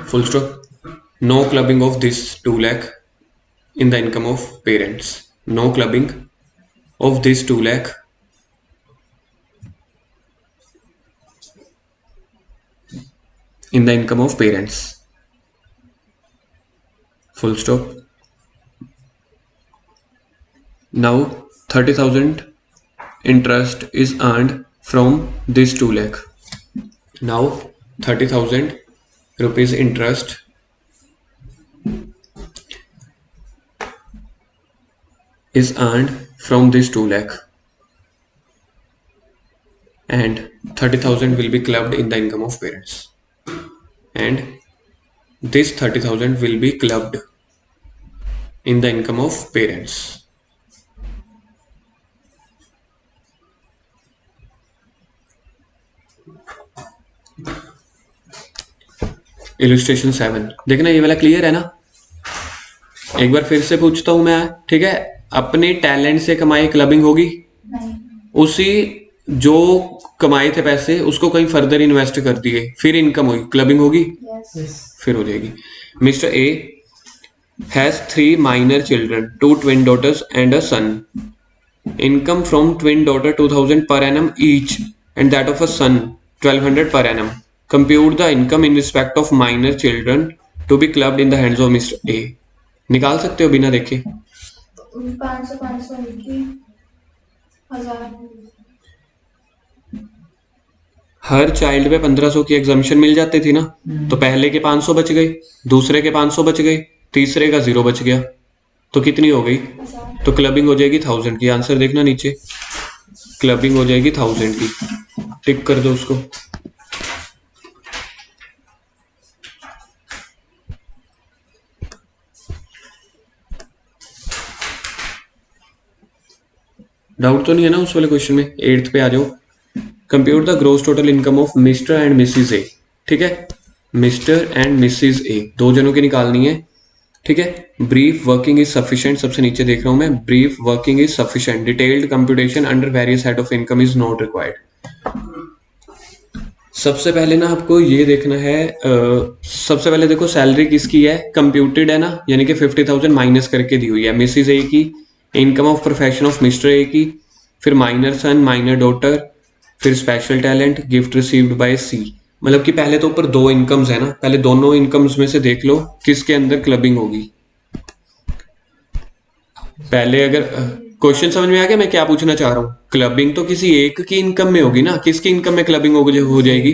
Full stop. No clubbing of this 2 lakh in the income of parents. No clubbing of this 2 lakh in the income of parents. Full stop. Now 30,000 interest is earned from this 2 lakh. Now 30,000 rupees interest is earned from this 2 lakh, and 30,000 will be clubbed in the income of parents, and this 30,000 will be clubbed in the income of parents. Illustration 7 देखना, ये वाला क्लियर है ना? एक बार फिर से पूछता हूं मैं, ठीक है। अपने टैलेंट से कमाई क्लबिंग होगी? नहीं। उसी जो कमाए थे पैसे उसको कहीं फर्दर इन्वेस्ट कर दिए, फिर इनकम हुई, क्लबिंग होगी, यस। यस। फिर हो जाएगी। Mister A has 3 minor children, 2 twin daughters and a son. Income from twin daughter 2000 per annum each and that of a son 1200 per annum. Compute the income in respect of minor children to be clubbed in the hands of Mr. A. निकाल सकते हो बिना देखे? 500 500 की 1000। हर चाइल्ड पे 1500 की एग्जामिशन मिल जाती थी ना, तो पहले के 500 बच गए, दूसरे के 500 बच गए, तीसरे का 0 बच गया, तो कितनी हो गई? 1000। तो क्लबिंग हो जाएगी 1000 की। आंसर देखना नीचे, क्लबिंग हो जाएगी 1000 की, टिक कर दो उसको। डाउट तो नहीं है ना उस वाले क्वेश्चन में? 8th पे आ जाओ। Compute the gross total income of Mr and Mrs A. ठीक है, मिस्टर एंड मिसिज ए, 2 जनों की निकालनी है। ठीक है, ब्रीफ वर्किंग इज सफिशिएंट, सबसे नीचे देख रहा हूं मैं, brief working is sufficient, detailed computation under various head of income is not required. सबसे पहले ना आपको ये देखना है, सबसे पहले देखो सैलरी किसकी है, कंप्यूटेड है ना, यानी कि 50,000 माइनस करके दी हुई है। मिसिज ए की, income of profession of Mr A की, फिर माइनर सन, माइनर डॉटर, फिर special talent, gift received by C. मतलब कि पहले तो ऊपर 2 इनकम्स है ना, पहले दोनों इनकम्स में से देख लो किसके अंदर क्लबिंग होगी। पहले अगर क्वेश्चन समझ में आ गया मैं क्या पूछना चाह रहा हूँ? क्लबिंग तो किसी एक की इनकम में होगी ना, किसकी इनकम में क्लबिंग हो जाएगी?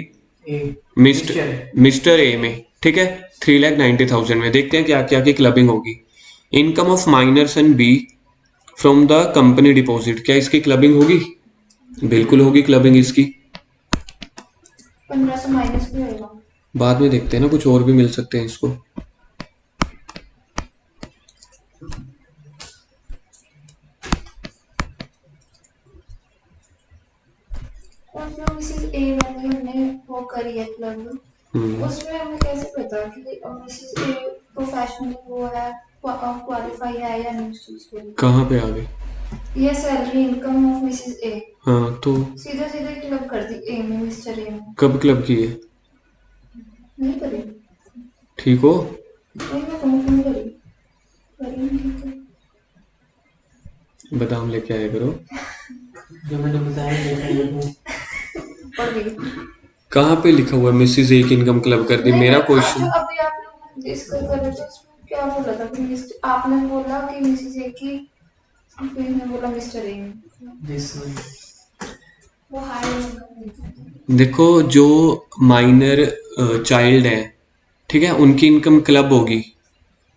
मिस्टर ए में। ठीक है, 3,90,000 में देखते हैं क्या क्या की क्लबिंग होगी। Income of minor son B from the company deposit, क्या इसकी क्लबिंग होगी? बिल्कुल होगी क्लबिंग इसकी। 1500 माइनस भी होगा, बाद में देखते हैं ना, कुछ और भी मिल सकते हैं इसको। और जो मिसेस ए वाली हमने वो करी है क्लब, उसमें हमें कैसे पता कि मिसेस ए प्रोफेशनल वो है, क्वालिफाई है या नहीं उस चीज के लिए? कहाँ पे आ गए? ये salary income of Mrs A, हाँ, तो सीधे सीधे क्लब कर दी ए में, मिस्टर ए में। कब क्लब की है? नहीं करी, ठीक हो? नहीं मैं कहूँ करी करी नहीं, ठीक है। बादाम लेके आया करो। जो मैंने बताया पढ़ गई। कहाँ पे लिखा हुआ है मिसिज ए की इनकम क्लब कर दी? मेरा क्वेश्चन अभी आप लोग डिस्कस कर रहे थे, उसमें क्या बोला था कि आपने बोला कि मिसेस ए की, फिर मैं बोला मिस्टर ए। वो हाई देखो, जो माइनर चाइल्ड है, ठीक है, उनकी इनकम क्लब होगी।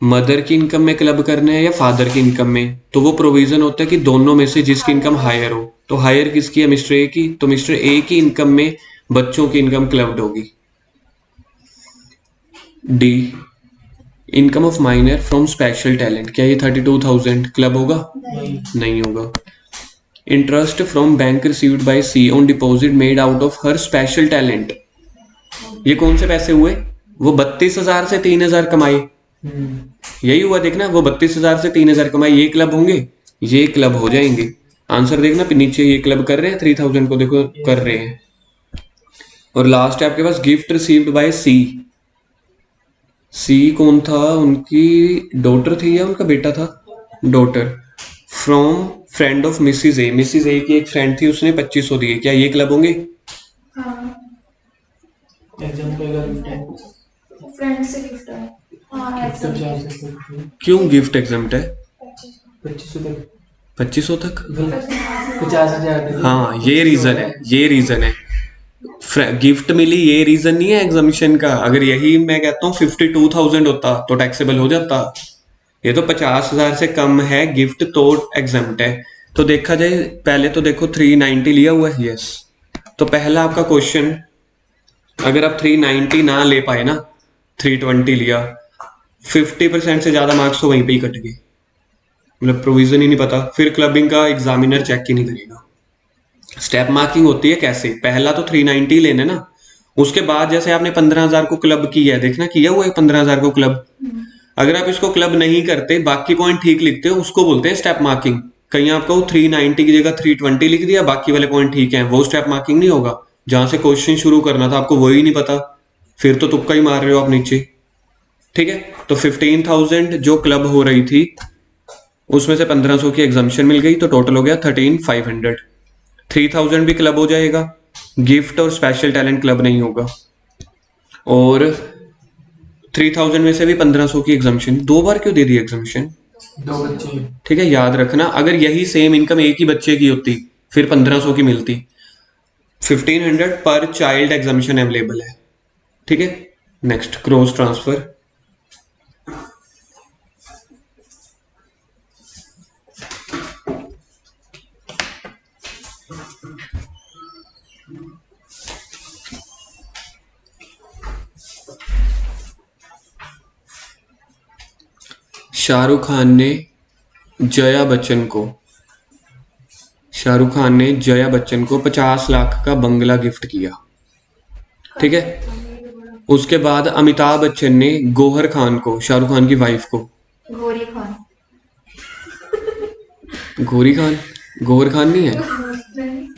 मदर की इनकम में क्लब करना है या फादर की इनकम में, तो वो प्रोविजन होता है कि दोनों में से जिसकी इनकम हायर हो। तो हायर किसकी है? मिस्टर ए की। तो मिस्टर ए की इनकम में बच्चों की इनकम क्लब्ड होगी। D, income of minor from special talent, क्या ये 32,000 क्लब होगा? नहीं होगा। Interest from bank received by C on deposit made out of her special talent, ये कौन से पैसे हुए? वो 32,000 से 3,000 कमाए, यही हुआ देखना, वो 32,000 से 3,000 कमाए, ये क्लब होंगे, ये क्लब हो जाएंगे। आंसर देखना पीछे, ये क्लब कर रहे हैं 3,000 को, देखो कर रहे हैं। और लास्ट है आपके पास gift received by C. C कौन था? उनकी डॉटर थी या उनका बेटा था? Daughter. From friend of Mrs A, Mrs A की एक फ्रेंड थी, उसने 2500 दिए, क्या ये क्लब होंगे? फ्रेंड से गिफ्ट है। क्यों गिफ्ट एग्जाम्प्ट है? 2500 2500 तक, तक? 50,000। हाँ, ये रीजन है, ये रीजन है। गिफ्ट मिली ये रीजन नहीं है एग्जामिशन का। अगर यही मैं कहता हूँ 52,000 होता तो टैक्सेबल हो जाता। ये तो 50,000 से कम है गिफ्ट तो एग्जाम्प्ट है। तो देखा जाए, पहले तो देखो 390 लिया हुआ है, यस। तो पहला आपका क्वेश्चन, अगर आप 390 ना ले पाए ना, 320 लिया, 50% से ज्यादा मार्क्स तो वहीं पे ही कट गए, मतलब प्रोविजन ही नहीं पता, फिर क्लबिंग का एग्जामिनर चेक ही नहीं करेगा। स्टेप मार्किंग होती है कैसे? पहला तो 390 लेने ना, उसके बाद जैसे आपने 15,000 को क्लब किया है, देखना किया हुआ है 15,000 को क्लब। अगर आप इसको क्लब नहीं करते, बाकी पॉइंट ठीक लिखते हो, उसको बोलते हैं स्टेप मार्किंग। कहीं आपको 390 की जगह 320 लिख दिया, बाकी वाले पॉइंट ठीक हैं, वो स्टेप मार्किंग नहीं होगा। जहां से क्वेश्चन शुरू करना था आपको वही नहीं पता, फिर तो तुक्का ही मार रहे हो आप नीचे। ठीक है, तो 15,000 जो क्लब हो रही थी उसमें से 1500 की एग्जाम्शन मिल गई, तो टोटल हो गया 13,500। 3,000 भी क्लब हो जाएगा, गिफ्ट और स्पेशल टैलेंट क्लब नहीं होगा। और 3,000 में से भी 1500 की एग्जाम्शन, 2 बार क्यों दे दी एग्जाम्शन? 2 बच्चे। ठीक है, याद रखना, अगर यही सेम इनकम एक ही बच्चे की होती फिर 1500 की मिलती। 1500 पर चाइल्ड एग्जाम्शन अवेलेबल है। ठीक है, next cross transfer. Shahrukh Khan ने जया बच्चन को 50 लाख का बंगला गिफ्ट किया। ठीक है, उसके बाद अमिताभ बच्चन ने गौहर खान को, शाहरुख खान की वाइफ को, गोरी खान। गौहर खान नहीं है,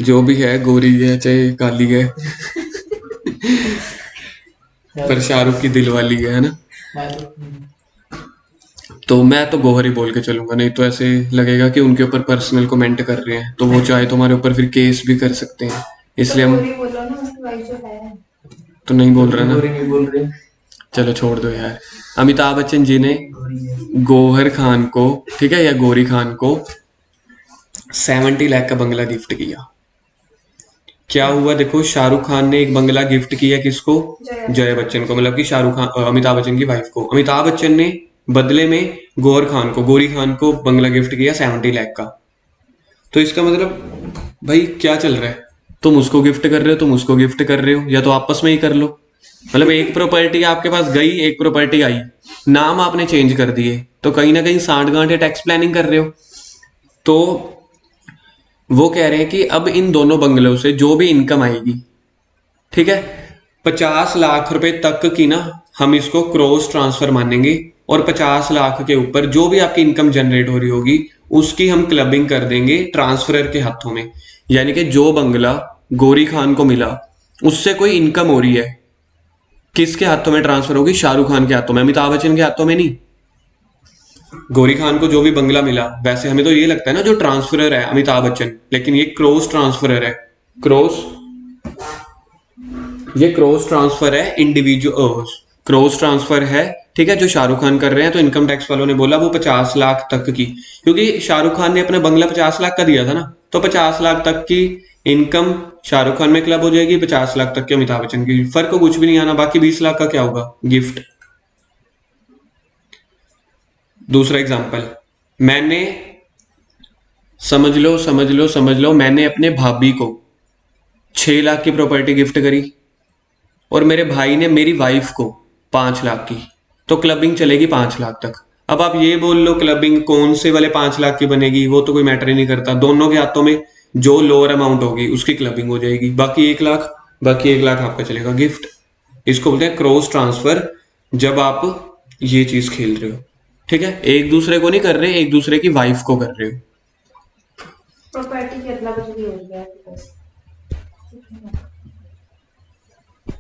जो भी है, गोरी है चाहे काली है पर शाहरुख की दिल वाली है ना। तो मैं तो गौहर ही बोल के चलूंगा, नहीं तो ऐसे लगेगा कि उनके ऊपर पर्सनल कमेंट कर रहे हैं, तो वो चाहे तुम्हारे ऊपर फिर केस भी कर सकते हैं, इसलिए हम तो नहीं बोल रहे ना, चलो छोड़ दो यार। अमिताभ बच्चन जी ने गौहर खान को, ठीक है, या गौरी खान को 70 लाख का बंगला गिफ्ट किया। क्या हुआ देखो, शाहरुख खान ने एक बंगला गिफ्ट किया किसको? जया बच्चन को, मतलब कि अमिताभ बच्चन की वाइफ को। अमिताभ बच्चन ने बदले में गौरी खान को बंगला गिफ्ट किया 70 लाख का। तो इसका मतलब भाई क्या चल रहा है? तुम उसको गिफ्ट कर रहे हो, तुम उसको गिफ्ट कर रहे हो, या तो आपस में ही कर लो। मतलब एक प्रॉपर्टी आपके पास गई, एक प्रॉपर्टी आई, नाम आपने चेंज कर दिए, तो कहीं ना कहीं सांठगांठ या टैक्स प्लानिंग कर रहे हो। तो वो कह रहे हैं कि अब इन दोनों बंगलों से जो भी इनकम आएगी, ठीक है, 50 लाख रुपए तक की ना हम इसको क्रॉस ट्रांसफर मानेंगे, और 50 लाख के ऊपर जो भी आपकी इनकम जनरेट हो रही होगी उसकी हम क्लबिंग कर देंगे ट्रांसफरर के हाथों में। यानी कि जो बंगला गौरी खान को मिला उससे कोई इनकम हो रही है, किसके हाथों में ट्रांसफर होगी? शाहरुख खान के हाथों में, अमिताभ बच्चन के हाथों में नहीं। गौरी खान को जो भी बंगला मिला, वैसे हमें तो ये लगता है ना जो ट्रांसफरर है अमिताभ बच्चन, लेकिन ये क्रॉस ट्रांसफरर है। ये क्रॉस ट्रांसफर है, इंडिविजुअल क्रॉस ट्रांसफर है, ठीक है, जो शाहरुख खान कर रहे हैं। तो इनकम टैक्स वालों ने बोला वो 50 लाख तक की, क्योंकि शाहरुख खान ने अपना बंगला 50 लाख का दिया था ना, तो 50 लाख तक की इनकम शाहरुख खान में क्लब हो जाएगी, 50 लाख तक की अमिताभ बच्चन की, फर्क को कुछ भी नहीं आना। बाकी 20 लाख का क्या होगा? गिफ्ट। दूसरा एग्जाम्पल, मैंने समझ लो मैंने अपने भाभी को 6 लाख की प्रॉपर्टी गिफ्ट करी, और मेरे भाई ने मेरी वाइफ को 5 लाख की, तो क्लबिंग चलेगी 5 लाख तक। अब आप ये बोल लो क्लबिंग कौन से वाले 5 लाख की बनेगी, वो तो कोई मैटर ही नहीं करता, दोनों के हाथों में जो लोअर अमाउंट होगी उसकी क्लबिंग हो जाएगी। बाकी 1 लाख आपका चलेगा गिफ्ट। इसको बोलते हैं क्रॉस ट्रांसफर, जब आप ये चीज खेल रहे हो, ठीक है, एक दूसरे को नहीं कर रहे, एक दूसरे की वाइफ को कर रहे हो। प्रॉपर्टी की अदला बदली हो गया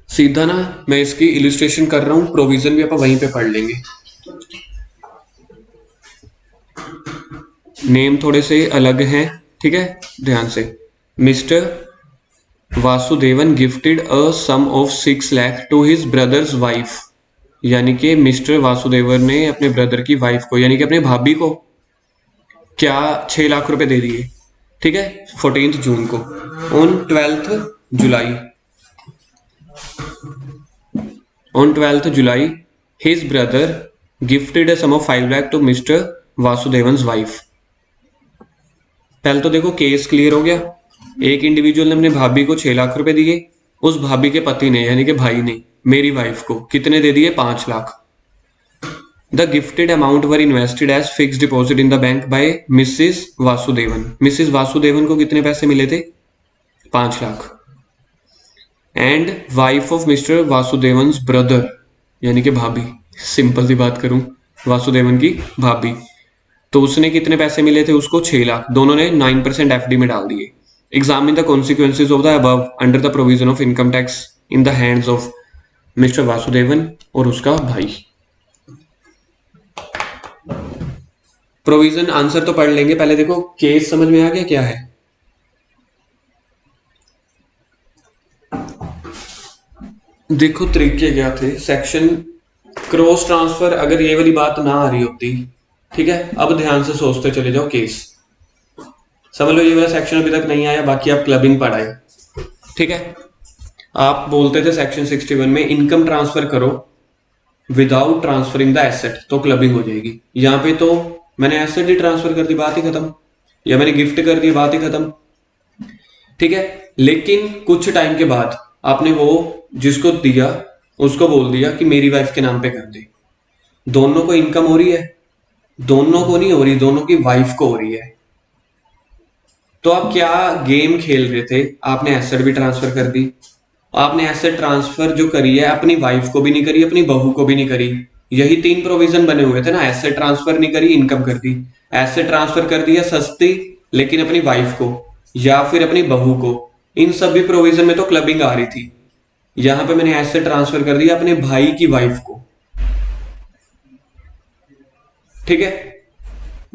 सीधा ना मैं इसकी इलिस्ट्रेशन कर रहा हूं, प्रोविजन भी आप वहीं पे पढ़ लेंगे। नेम थोड़े से अलग हैं, ठीक है, ध्यान से। Mister Vasudevan gifted a sum of 6 lakh to his brother's wife, यानी कि मिस्टर वासुदेवन ने अपने ब्रदर की वाइफ को, यानी कि अपने भाभी को क्या 6 लाख रुपए दे दिए, ठीक है, 14 जून को। On 12th July his brother gifted a sum of 5 lakh to Mr Vasudevan's wife. पहले तो देखो केस क्लियर हो गया, एक इंडिविजुअल ने अपने भाभी को 6 लाख रुपए दिए, उस भाभी के पति ने यानी कि भाई ने मेरी वाइफ को कितने दे दिए? 5 lakh. The gifted amount were invested as fix deposit in the bank by Mrs Vasudevan. Mrs Vasudevan को कितने पैसे मिले थे? 5 lakh. And wife of Mr Vasudevan's brother, यानी कि भाभी, सिंपल सी बात करूं, वासुदेवन की भाभी तो उसने कितने पैसे मिले थे उसको 6 लाख, दोनों ने 9% एफडी में डाल दिए। Examine the consequences of the above under the provision of income tax in the hands of mister Vasudevan और उसका भाई। प्रोविजन आंसर तो पढ़ लेंगे, पहले देखो केस समझ में आ गया क्या है। देखो तरीके क्या थे। सेक्शन क्रॉस ट्रांसफर, अगर ये वाली बात ना आ रही होती, ठीक है, अब ध्यान से सोचते चले जाओ केस। समझ लो ये वाला सेक्शन अभी तक नहीं आया, बाकी आप क्लबिंग पढ़ाए, ठीक है। आप बोलते थे सेक्शन 61 में इनकम ट्रांसफर करो विदाउट ट्रांसफरिंग द एसेट तो क्लबिंग हो जाएगी। यहां पे तो मैंने एसेट ही ट्रांसफर कर दी, बात ही खत्म, या मैंने गिफ्ट कर दी, बात ही खत्म, ठीक है। लेकिन कुछ टाइम के बाद आपने वो जिसको दिया उसको बोल दिया कि मेरी वाइफ के नाम पे कर दे। दोनों को इनकम हो रही है? दोनों को नहीं हो रही, दोनों की वाइफ को हो रही है। तो आप क्या गेम खेल रहे थे? आपने एसेट भी ट्रांसफर कर दी। आपने एसेट ट्रांसफर जो करी है अपनी वाइफ को भी नहीं करी, अपनी बहू को भी नहीं करी। यही 3 प्रोविजन बने हुए थे ना, एसेट ट्रांसफर नहीं करी, इनकम कर दी। एसेट ट्रांसफर कर दिया सस्ती, लेकिन अपनी वाइफ को या फिर अपनी बहू को। इन सभी प्रोविजन में तो क्लबिंग आ रही थी। यहां पे मैंने एसेट ट्रांसफर कर दिया अपने भाई की वाइफ को, ठीक है,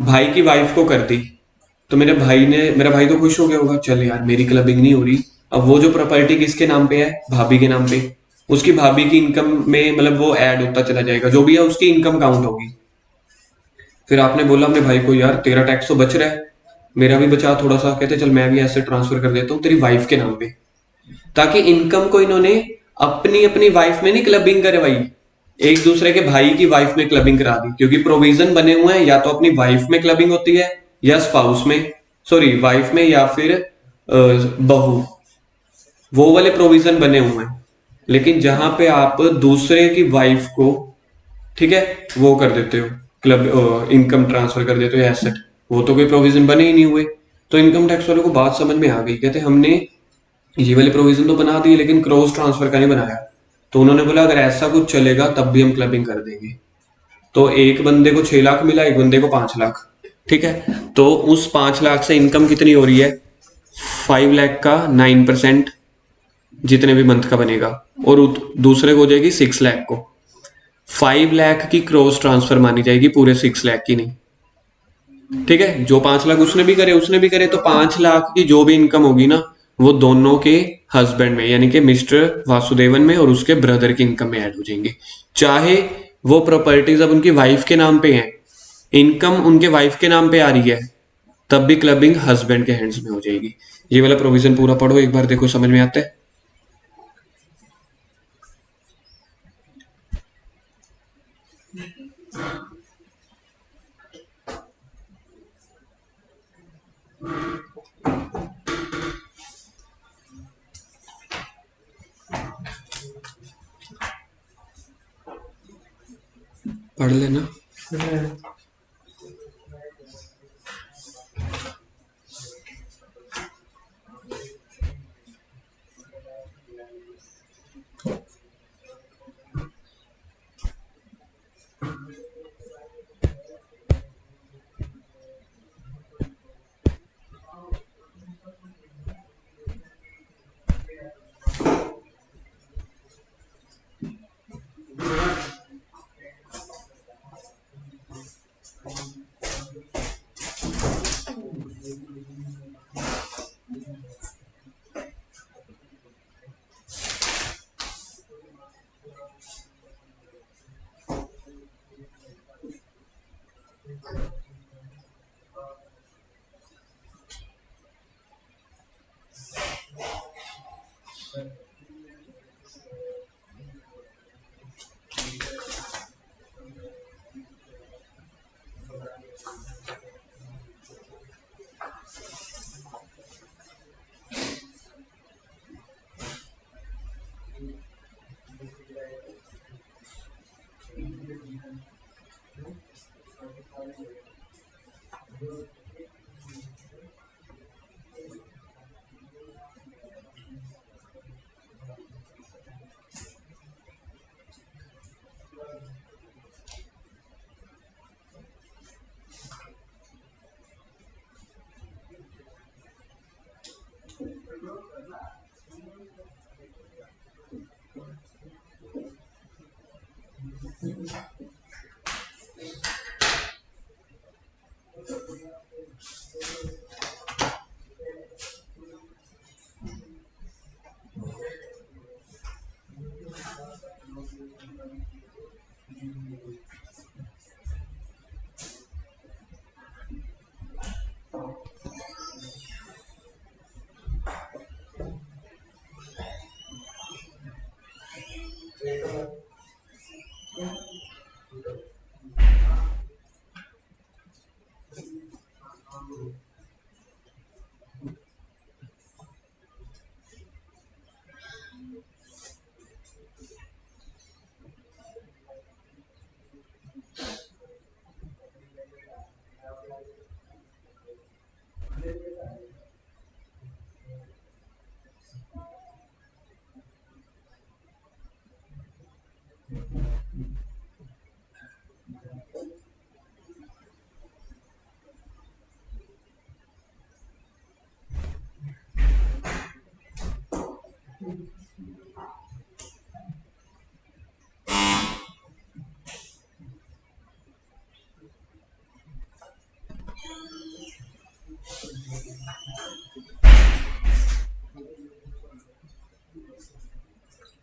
भाई की वाइफ को कर दी। तो मेरा भाई तो खुश हो गया होगा, चल यार मेरी क्लबिंग नहीं हो रही। अब वो जो प्रॉपर्टी किसके नाम पे है? भाभी के नाम पे। उसकी भाभी की इनकम में मतलब वो ऐड होता चला जाएगा, जो भी है उसकी इनकम काउंट होगी। फिर आपने बोला अपने भाई को, यार तेरा टैक्स तो बच रहा है, मेरा भी बचा थोड़ा सा। कहते चल मैं भी ऐसे ट्रांसफर कर देता हूँ तेरी वाइफ के नाम पे, ताकि इनकम को इन्होंने अपनी अपनी वाइफ में नहीं क्लबिंग करवाई, एक दूसरे के भाई की वाइफ में क्लबिंग करा दी। क्योंकि प्रोविजन बने हुए हैं, या तो अपनी वाइफ में क्लबिंग होती है या स्पाउस में, सॉरी वाइफ में या फिर बहू, वो वाले प्रोविजन बने हुए हैं। लेकिन जहां पे आप दूसरे की वाइफ को, ठीक है, वो कर देते हो क्लब इनकम ट्रांसफर कर देते हो एसेट, वो तो कोई प्रोविजन बने ही नहीं हुए। तो इनकम टैक्स वालों को बात समझ में आ गई, कहते हमने ये वाले प्रोविजन तो बना दिए लेकिन क्रॉस ट्रांसफर का नहीं बनाया। तो उन्होंने बोला अगर ऐसा कुछ चलेगा तब भी हम क्लबिंग कर देंगे। तो एक बंदे को 6 लाख मिला, एक बंदे को 5 लाख, ठीक है। तो उस 5 लाख से इनकम कितनी हो रही है? 5 लाख का 9% जितने भी मंथ का बनेगा, और दूसरे को हो जाएगी 6 लाख को। 5 लाख की क्रॉस ट्रांसफर मानी जाएगी, पूरे 6 लाख की नहीं, ठीक है। जो 5 लाख उसने भी करे तो 5 लाख की जो भी इनकम होगी ना, वो दोनों के हस्बैंड में यानी कि मिस्टर वासुदेवन में और उसके ब्रदर की इनकम में ऐड हो जाएंगे। चाहे वो प्रॉपर्टीज अब उनकी वाइफ के नाम पे हैं, इनकम उनके वाइफ के नाम पे आ रही है, तब भी क्लबिंग हस्बैंड के हैंड्स में हो जाएगी। ये वाला प्रोविजन पूरा पढ़ो एक बार, देखो समझ में आता है। पढ़ लेना।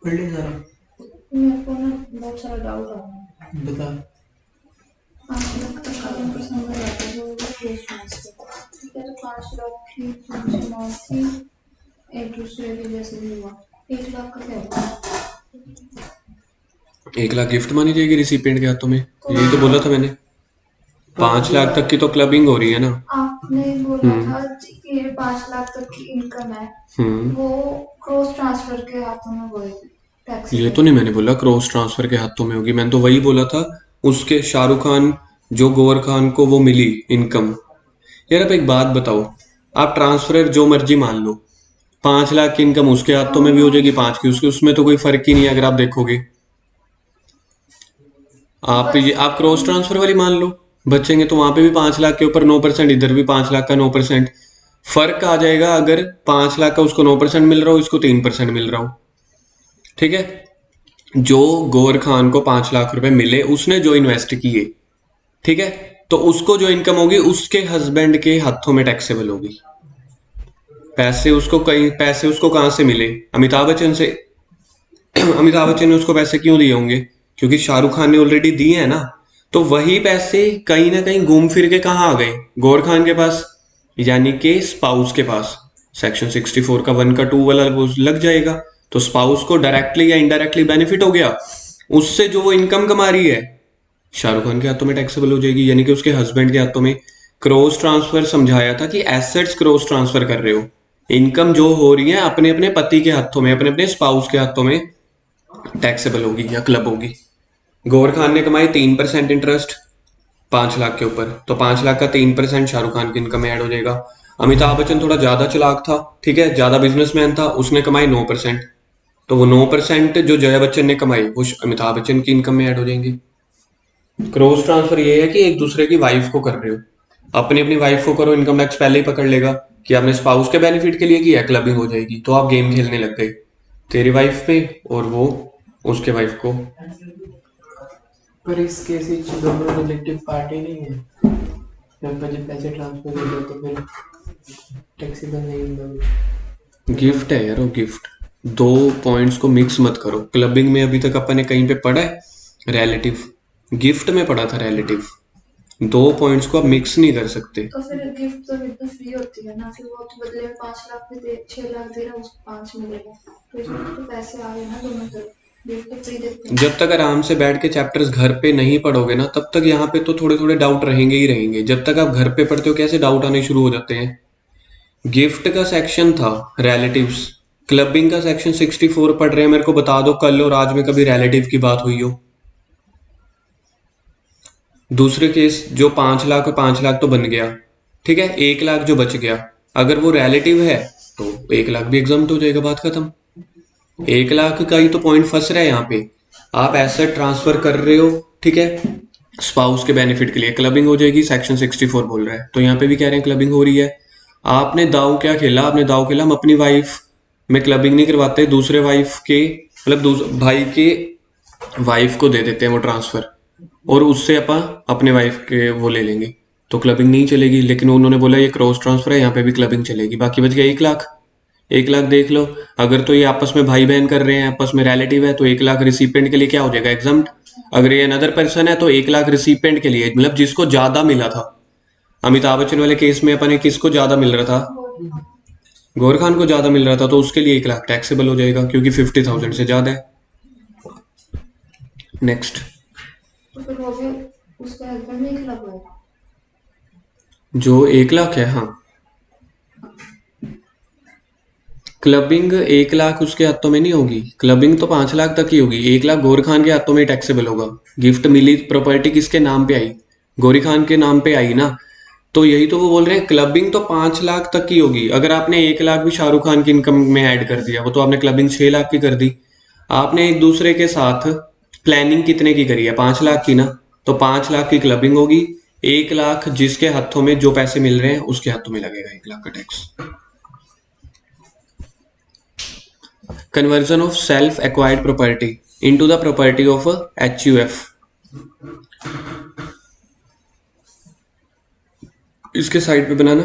बिल्डिंग सारा मेरे को ना बहुत सारा डाउट आ रहा है। बता। 5 लाख तक का इंटरेस्ट नंबर आता है, वो केस ट्रांसफर, ठीक है। तो 5 लाख की तुमसे मौत थी, एक दूसरे की जैसे भी हुआ, 1 लाख का क्या होगा? 1 लाख गिफ्ट मानी जाएगी रिसिपिएंट के हाथों में, यही तो बोला था मैंने। 5 लाख तक की तो क्लबिंग हो रही है ना। आपने बोला था कि ये 5 लाख तक की इनकम है, वो क्रॉस ट्रांसफर के हाथों में होगी टैक्स। ये तो नहीं मैंने बोला क्रॉस ट्रांसफर के हाथों में होगी, मैंने तो वही बोला था उसके शाहरुख खान जो गौर खान को वो मिली इनकम। यार अब एक बात बताओ, आप ट्रांसफर जो मर्जी मान लो, 5 लाख की इनकम उसके हाथों में भी हो जाएगी, 5 की उसके, उसमें तो कोई फर्क ही नहीं है। अगर आप देखोगे आप क्रॉस ट्रांसफर वाली मान लो, बचेंगे तो वहां पे भी 5 लाख के ऊपर 9%, इधर भी 5 लाख का 9%। फर्क आ जाएगा अगर 5 लाख का उसको 9% मिल रहा हो, इसको 3% मिल रहा हो, ठीक है। जो गौर खान को 5 लाख रुपए मिले, उसने जो इन्वेस्ट किए, ठीक है, तो उसको जो इनकम होगी उसके हस्बैंड के हाथों में टैक्सेबल होगी। पैसे उसको कहां से मिले? अमिताभ बच्चन से। अमिताभ बच्चन ने उसको पैसे क्यों दिए होंगे? क्योंकि शाहरुख खान ने ऑलरेडी दिए हैं ना। तो वही पैसे कहीं ना कहीं घूम फिर के कहाँ आ गए? गौर खान के पास, यानी कि स्पाउस के पास। सेक्शन 64 का 1 का 2 वाला वो लग जाएगा, तो स्पाउस को डायरेक्टली या इनडायरेक्टली बेनिफिट हो गया। उससे जो वो इनकम कमा रही है शाहरुख खान के हाथों में टैक्सेबल हो जाएगी, यानी कि उसके हस्बैंड के हाथों में। क्रॉस ट्रांसफर समझाया था कि एसेट्स क्रॉस ट्रांसफर कर रहे हो, इनकम जो हो रही है अपने अपने पति के हाथों में, अपने अपने स्पाउस के हाथों में टैक्सेबल होगी या क्लब होगी। गौर खान ने कमाए 3% इंटरेस्ट 5 लाख के ऊपर, तो 5 लाख का 3% शाहरुख खान की इनकम में ऐड हो जाएगा। अमिताभ बच्चन थोड़ा ज्यादा चालाक था, ठीक है, ज्यादा बिजनेसमैन था, उसने कमाए 9%, तो वो 9% जो जया बच्चन ने कमाई वो अमिताभ बच्चन की इनकम में ऐड हो जाएंगे। क्रॉस ट्रांसफर ये है कि एक दूसरे की वाइफ को कर रहे हो, अपनी अपनी वाइफ को करो, इनकम टैक्स पहले ही पकड़ लेगा कि आपने स्पाउस के बेनिफिट के लिए किया, क्लबिंग हो जाएगी, तो आप गेम खेलने लग गए तेरी वाइफ पे और वो उसके वाइफ को। पर इस केस में दोनों रिलेटिव पार्टी नहीं है, जब पैसे ट्रांसफर हो गए तो फिर टैक्सेबल नहीं होगा। गिफ्ट है यार वो, गिफ्ट। 2 पॉइंट्स को मिक्स मत करो। क्लबिंग में अभी तक अपन ने कहीं पे पढ़ा है रिलेटिव, गिफ्ट में पढ़ा था रिलेटिव। 2 पॉइंट्स को आप मिक्स नहीं कर सकते। तो फिर गिफ्ट तो बिल्कुल फ्री होती है ना, फिर वो तो बदले में 5 लाख भी दे, 6 लाख दे रहा है, उसको 5 मिलेगा, तो इसमें तो पैसे आ गए ना दोनों तरफ। गिफ्ट तो फ्री देते हैं। जब तक आराम से बैठ के चैप्टर्स घर पे नहीं पढ़ोगे ना, तब तक यहाँ पे तो थोड़े थोड़े डाउट रहेंगे ही रहेंगे। जब तक आप घर पे पढ़ते हो कैसे डाउट आने शुरू हो जाते हैं। गिफ्ट का सेक्शन था रिलेटिव्स, क्लबिंग का सेक्शन 64 पढ़ रहे हैं। मेरे को बता दो कल और आज में कभी रिलेटिव की बात हुई हो। दूसरे केस जो 5 लाख और 5 लाख तो बन गया, ठीक है, 1 लाख जो बच गया, अगर वो रिलेटिव है तो 1 लाख भी एग्जाम्प्ट हो जाएगा, बात खत्म। 1 लाख का ही तो पॉइंट फंस रहा है यहाँ पे। आप एसेट ट्रांसफर कर रहे हो, ठीक है, स्पाउस के बेनिफिट के लिए, क्लबिंग हो जाएगी, सेक्शन 64 बोल रहा है, तो यहाँ पे भी कह रहे हैं क्लबिंग हो रही है। आपने दाव क्या खेला? आपने दाव खेला हम अपनी वाइफ में क्लबिंग नहीं करवाते, दूसरे वाइफ के मतलब भाई के वाइफ को दे देते हैं वो ट्रांसफर, और उससे अपन अपने वाइफ के वो ले लेंगे, तो क्लबिंग नहीं चलेगी। लेकिन उन्होंने बोला ये क्रॉस ट्रांसफर है, यहाँ पे भी क्लबिंग चलेगी। बाकी बच गया 1 लाख। 1 लाख देख लो, अगर तो ये आपस में भाई बहन कर रहे हैं, आपस में रिलेटिव है, तो 1 लाख रिसिपेंट के लिए क्या हो जाएगा, एग्जाम्प्ट। अगर ये अनदर पर्सन है तो 1 लाख रिसिपेंट के लिए, मतलब जिसको ज्यादा मिला था। अमिताभ बच्चन वाले केस में अपन किसको ज्यादा मिल रहा था, गौर खान को ज्यादा मिल रहा था, तो उसके लिए 1 लाख टैक्सेबल हो जाएगा क्योंकि 50,000 से ज्यादा है। नेक्स्ट, तो फिर वो भी उसके हस्बैंड में 1 लाख होगा। जो 1 लाख है, हाँ, क्लबिंग 1 लाख उसके हाथों में नहीं होगी, क्लबिंग तो 5 लाख तक ही होगी। 1 लाख गौर खान के हाथों में टैक्सेबल होगा। गिफ्ट मिली प्रॉपर्टी किसके नाम पे आई, गौरी खान के नाम पे आई ना, तो यही तो वो बोल रहे हैं, क्लबिंग तो 5 लाख तक की होगी। अगर आपने 1 लाख भी शाहरुख खान की इनकम में ऐड कर दिया, वो तो आपने क्लबिंग 6 लाख की कर दी। आपने एक दूसरे के साथ प्लानिंग कितने की करी है, 5 लाख की ना, तो 5 लाख की क्लबिंग होगी। 1 लाख जिसके हाथों में जो पैसे मिल रहे हैं उसके हाथों में लगेगा 1 लाख का tax. Conversion of self-acquired property into the property of a HUF। इसके साइड पे बनाना,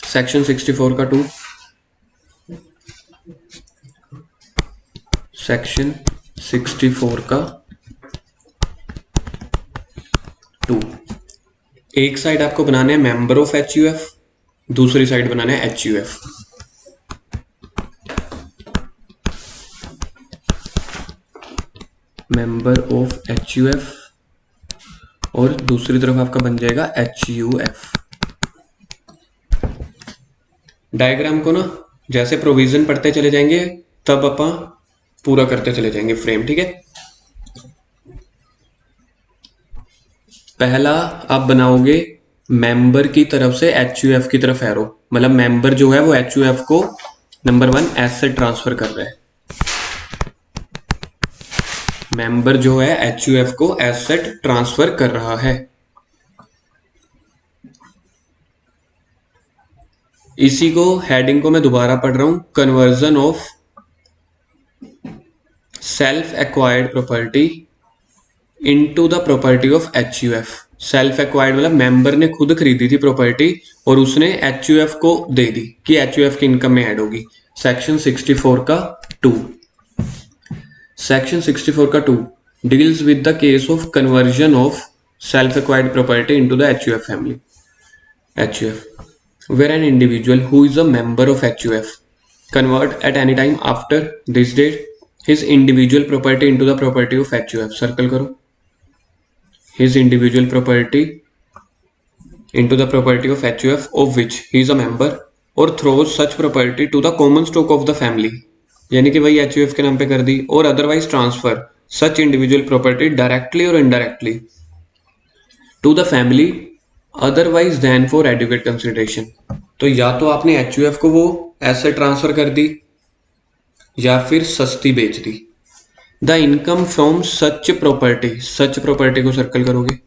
सेक्शन 64 का 2, सेक्शन 64 का 2। एक साइड आपको बनाना है मेंबर ऑफ HUF, दूसरी साइड बनाना है HUF। मेंबर ऑफ HUF और दूसरी तरफ आपका बन जाएगा HUF। डायग्राम को ना जैसे प्रोविजन पढ़ते चले जाएंगे तब अपन पूरा करते चले जाएंगे फ्रेम, ठीक है। पहला आप बनाओगे मेंबर की तरफ से HUF की तरफ एरो, मतलब मेंबर जो है वो HUF को नंबर 1 एसेट ट्रांसफर कर रहा है। मेंबर जो है HUF को एसेट ट्रांसफर कर रहा है। इसी को हेडिंग को मैं दोबारा पढ़ रहा हूं, conversion of self acquired property into the property of HUF। Self acquired मतलब मेंबर ने खुद खरीदी थी प्रॉपर्टी और उसने HUF को दे दी कि HUF की इनकम में ऐड होगी। सेक्शन 64 का 2, सेक्शन 64 का 2 deals with the case of conversion of self acquired property into the HUF family. HUF where an individual who is a member of HUF convert at any time after this date his individual property into the property of HUF। Circle करो, his individual property into the property of HUF of which he is a member or throws such property to the common stock of the family, यानी कि वही HUF के नाम पे कर दी, और otherwise transfer such individual property directly or indirectly to the family otherwise than for adequate consideration। तो या तो आपने HUF को वो ऐसे ट्रांसफर कर दी या फिर सस्ती बेच दी। The income from such property, such property को सर्कल करोगे,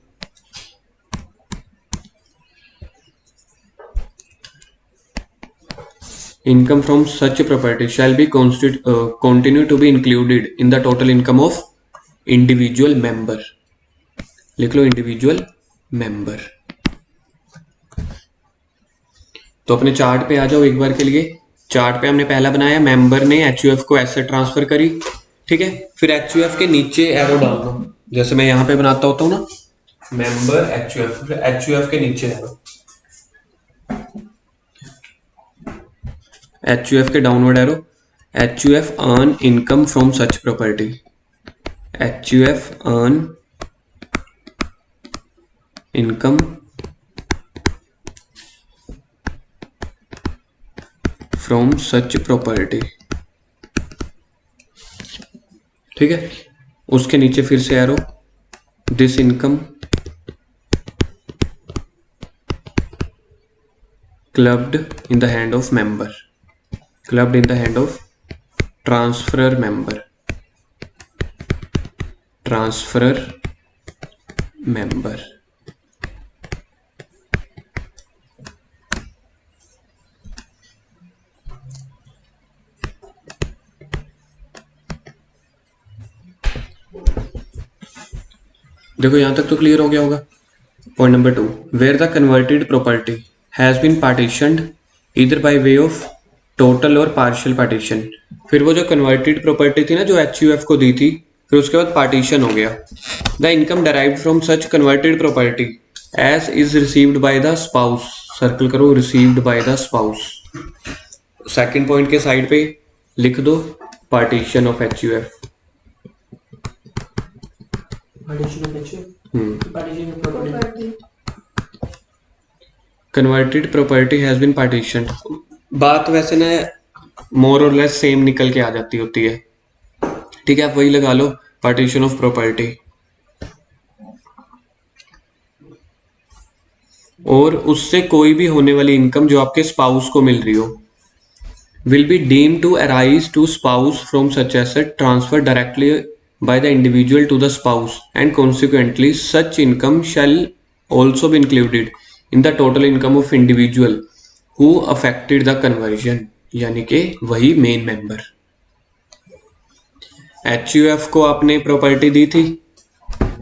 income from such property shall be continue to be included in the total income of individual member. लिख लो इंडिविजुअल मेंबर। तो अपने चार्ट पे आ जाओ एक बार के लिए। चार्ट पे हमने पहला बनाया, मेंबर ने HUF को एसेट ट्रांसफर करी, ठीक है। फिर HUF के नीचे एरो डाल दो, जैसे मैं यहाँ पे बनाता होता हूँ ना, मेंबर HUF, फिर HUF के नीचे एरो, HUF के downward arrow, HUF earn income from such property, HUF earn income from such property, ठीक है। उसके नीचे फिर से arrow, this income clubbed in the hand of member, clubbed in the hand of transferor member, transferor member. देखो यहाँ तक तो क्लियर हो गया होगा। Point number 2, where the converted property has been partitioned either by way of total और पार्शियल पार्टीशन। फिर वो जो कन्वर्टेड प्रॉपर्टी थी ना जो HUF को दी थी, फिर उसके बाद पार्टीशन हो गया। The income derived from such converted property as is received by the spouse, circle करो, received by the spouse. Second point के साइड पे लिख दो partition of HUF। Partition of HUF, partition of property. Property converted property has been partitioned, बात वैसे ना मोर और लेस सेम निकल के आ जाती होती है, ठीक है, आप वही लगा लो, पार्टीशन ऑफ प्रॉपर्टी। और उससे कोई भी होने वाली इनकम जो आपके स्पाउस को मिल रही हो will be deemed to arise to spouse from such asset transferred directly by the individual to the spouse, and consequently such income shall also be included in the total income of individual who affected the conversion, यानी कि वही मेन मेंबर। HUF को आपने प्रॉपर्टी दी थी,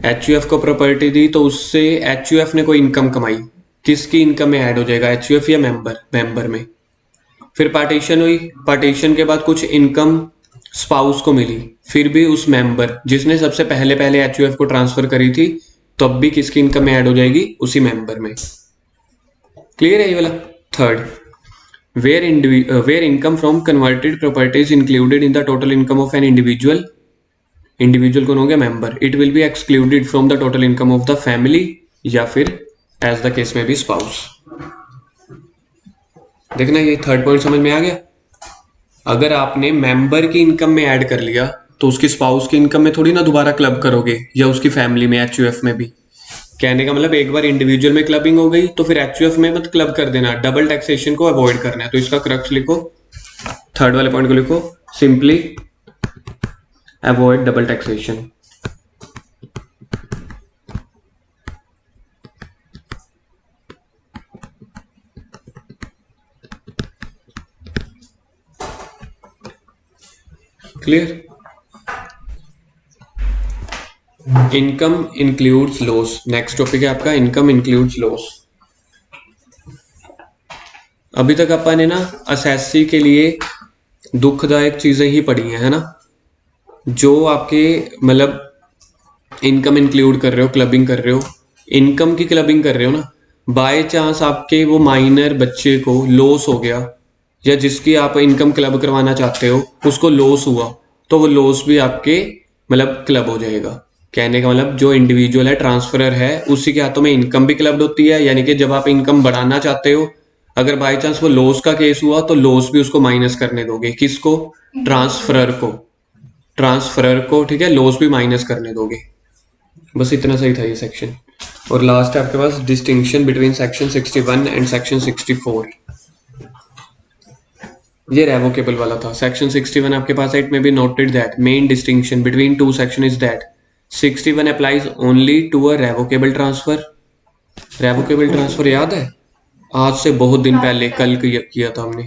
HUF को प्रॉपर्टी दी तो उससे HUF ने कोई इनकम कमाई, किसकी इनकम में ऐड हो जाएगा, HUF या मेंबर में। फिर पार्टीशन हुई, पार्टीशन के बाद कुछ इनकम स्पाउस को मिली, फिर भी उस मेंबर जिसने सबसे पहले HUF को ट्रांसफर करी थी तब भी किसकी इनकम में ऐड हो जाएगी, उसी मेंबर में। क्लियर है ये वाला। Third, where income from converted properties included in the total income of an individual, individual कौन हो गया, member, it will be excluded from the total income of the family या फिर एज द केस में भी स्पाउस। देखना ये थर्ड पॉइंट समझ में आ गया। अगर आपने मेंबर की इनकम में ऐड कर लिया तो उसकी स्पाउस की इनकम में थोड़ी ना दोबारा क्लब करोगे, या उसकी फैमिली में HUF में भी। कहने का मतलब एक बार इंडिविजुअल में क्लबिंग हो गई तो फिर HUF में मत क्लब कर देना, डबल टैक्सेशन को अवॉइड करना है। तो इसका क्रक्स लिखो, थर्ड वाले पॉइंट को लिखो, simply avoid double taxation. Clear. Income includes loss, next topic है आपका इनकम इंक्लूड्स लॉस। अभी तक अपन ने ना असेसी के लिए दुखदायक चीजें ही पढ़ी हैं, है ना, जो आपके मतलब इनकम इंक्लूड कर रहे हो, क्लबिंग कर रहे हो, इनकम की क्लबिंग कर रहे हो ना, बाय चांस आपके वो माइनर बच्चे को लॉस हो गया या जिसकी आप इनकम क्लब करवाना चाहते हो उसको लॉस हुआ तो वो लॉस भी आपके मतलब क्लब हो जाएगा। कहने का मतलब जो इंडिविजुअल है, ट्रांसफरर है, उसी के हाथों में इनकम भी क्लब होती है, यानी कि जब आप इनकम बढ़ाना चाहते हो अगर बाई चांस वो लॉस का केस हुआ तो लॉस भी उसको माइनस करने दोगे, किसको, ट्रांसफरर को, ठीक है, लॉस भी माइनस करने दोगे। बस इतना सही था ये सेक्शन। और लास्ट है आपके पास distinction between section 61 and section 64। ये रेवोकेबल वाला था। सेक्शन 61 आपके पास है, it may be noted that main distinction between two section is that 61 applies only to a revocable transfer. Revocable transfer याद है, आज से बहुत दिन पहले कल किया था हमने।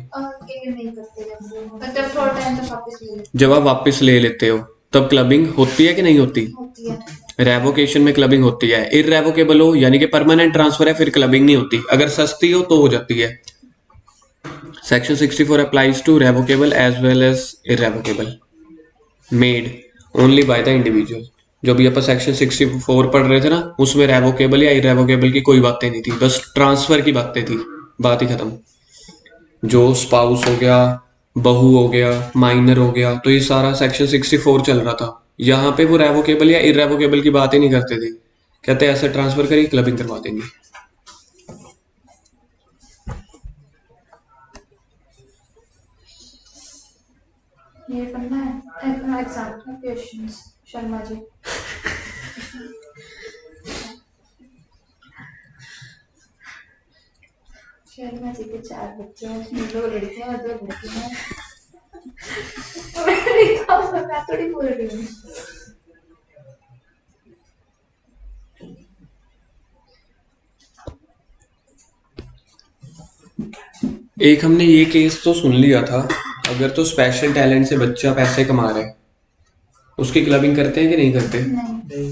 मतलब थोड़ा टाइम तक वापस ले लेते, जब आप वापस ले लेते हो तब क्लबिंग होती है कि नहीं होती, होती है। रेवोकेशन में क्लबिंग होती है। इररेवोकेबल हो यानी कि परमानेंट ट्रांसफर है फिर क्लबिंग नहीं होती, अगर सस्ती हो तो हो जाती है। Section 64 applies to revocable as well as irrevocable made only by the individual. जो भी अपन सेक्शन 64 पढ़ रहे थे ना, उसमें रेवोकेबल या इररेवोकेबल की कोई बातें नहीं थी, बस ट्रांसफर की बातें थी, बात ही खत्म। जो स्पाउस हो गया, बहू हो गया, माइनर हो गया, तो ये सारा सेक्शन 64 चल रहा था। यहाँ पे वो रेवोकेबल या इररेवोकेबल की बात ही नहीं करते थे, कहते ऐसे ट्रांसफर करिए क्लबिंग करवा देंगे। ये पढ़ना है एग्जाम्पल क्वेश्चंस शर्मा जी। शर्मा जी के 4 बच्चे हैं, उसमें 2 लड़कियां और 2 लड़कियां हैं। मैं थोड़ी बोल रही हूँ। एक हमने ये केस तो सुन लिया था, अगर तो स्पेशल टैलेंट से बच्चा पैसे कमा रहा है उसकी क्लबिंग करते हैं कि नहीं करते? नहीं,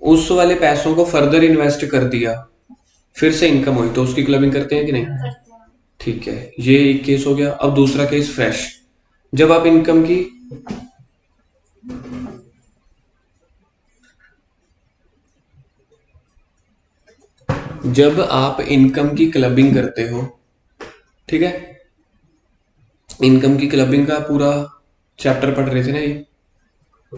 उस वाले पैसों को फर्दर इन्वेस्ट कर दिया, फिर से इनकम हुई, तो उसकी क्लबिंग करते हैं कि नहीं? करते हैं। ठीक है, ये एक केस हो गया। अब दूसरा केस फ्रेश, जब आप इनकम की क्लबिंग करते हो, ठीक है, इनकम की क्लबिंग का पूरा चैप्टर पढ़ रहे थे ना ये,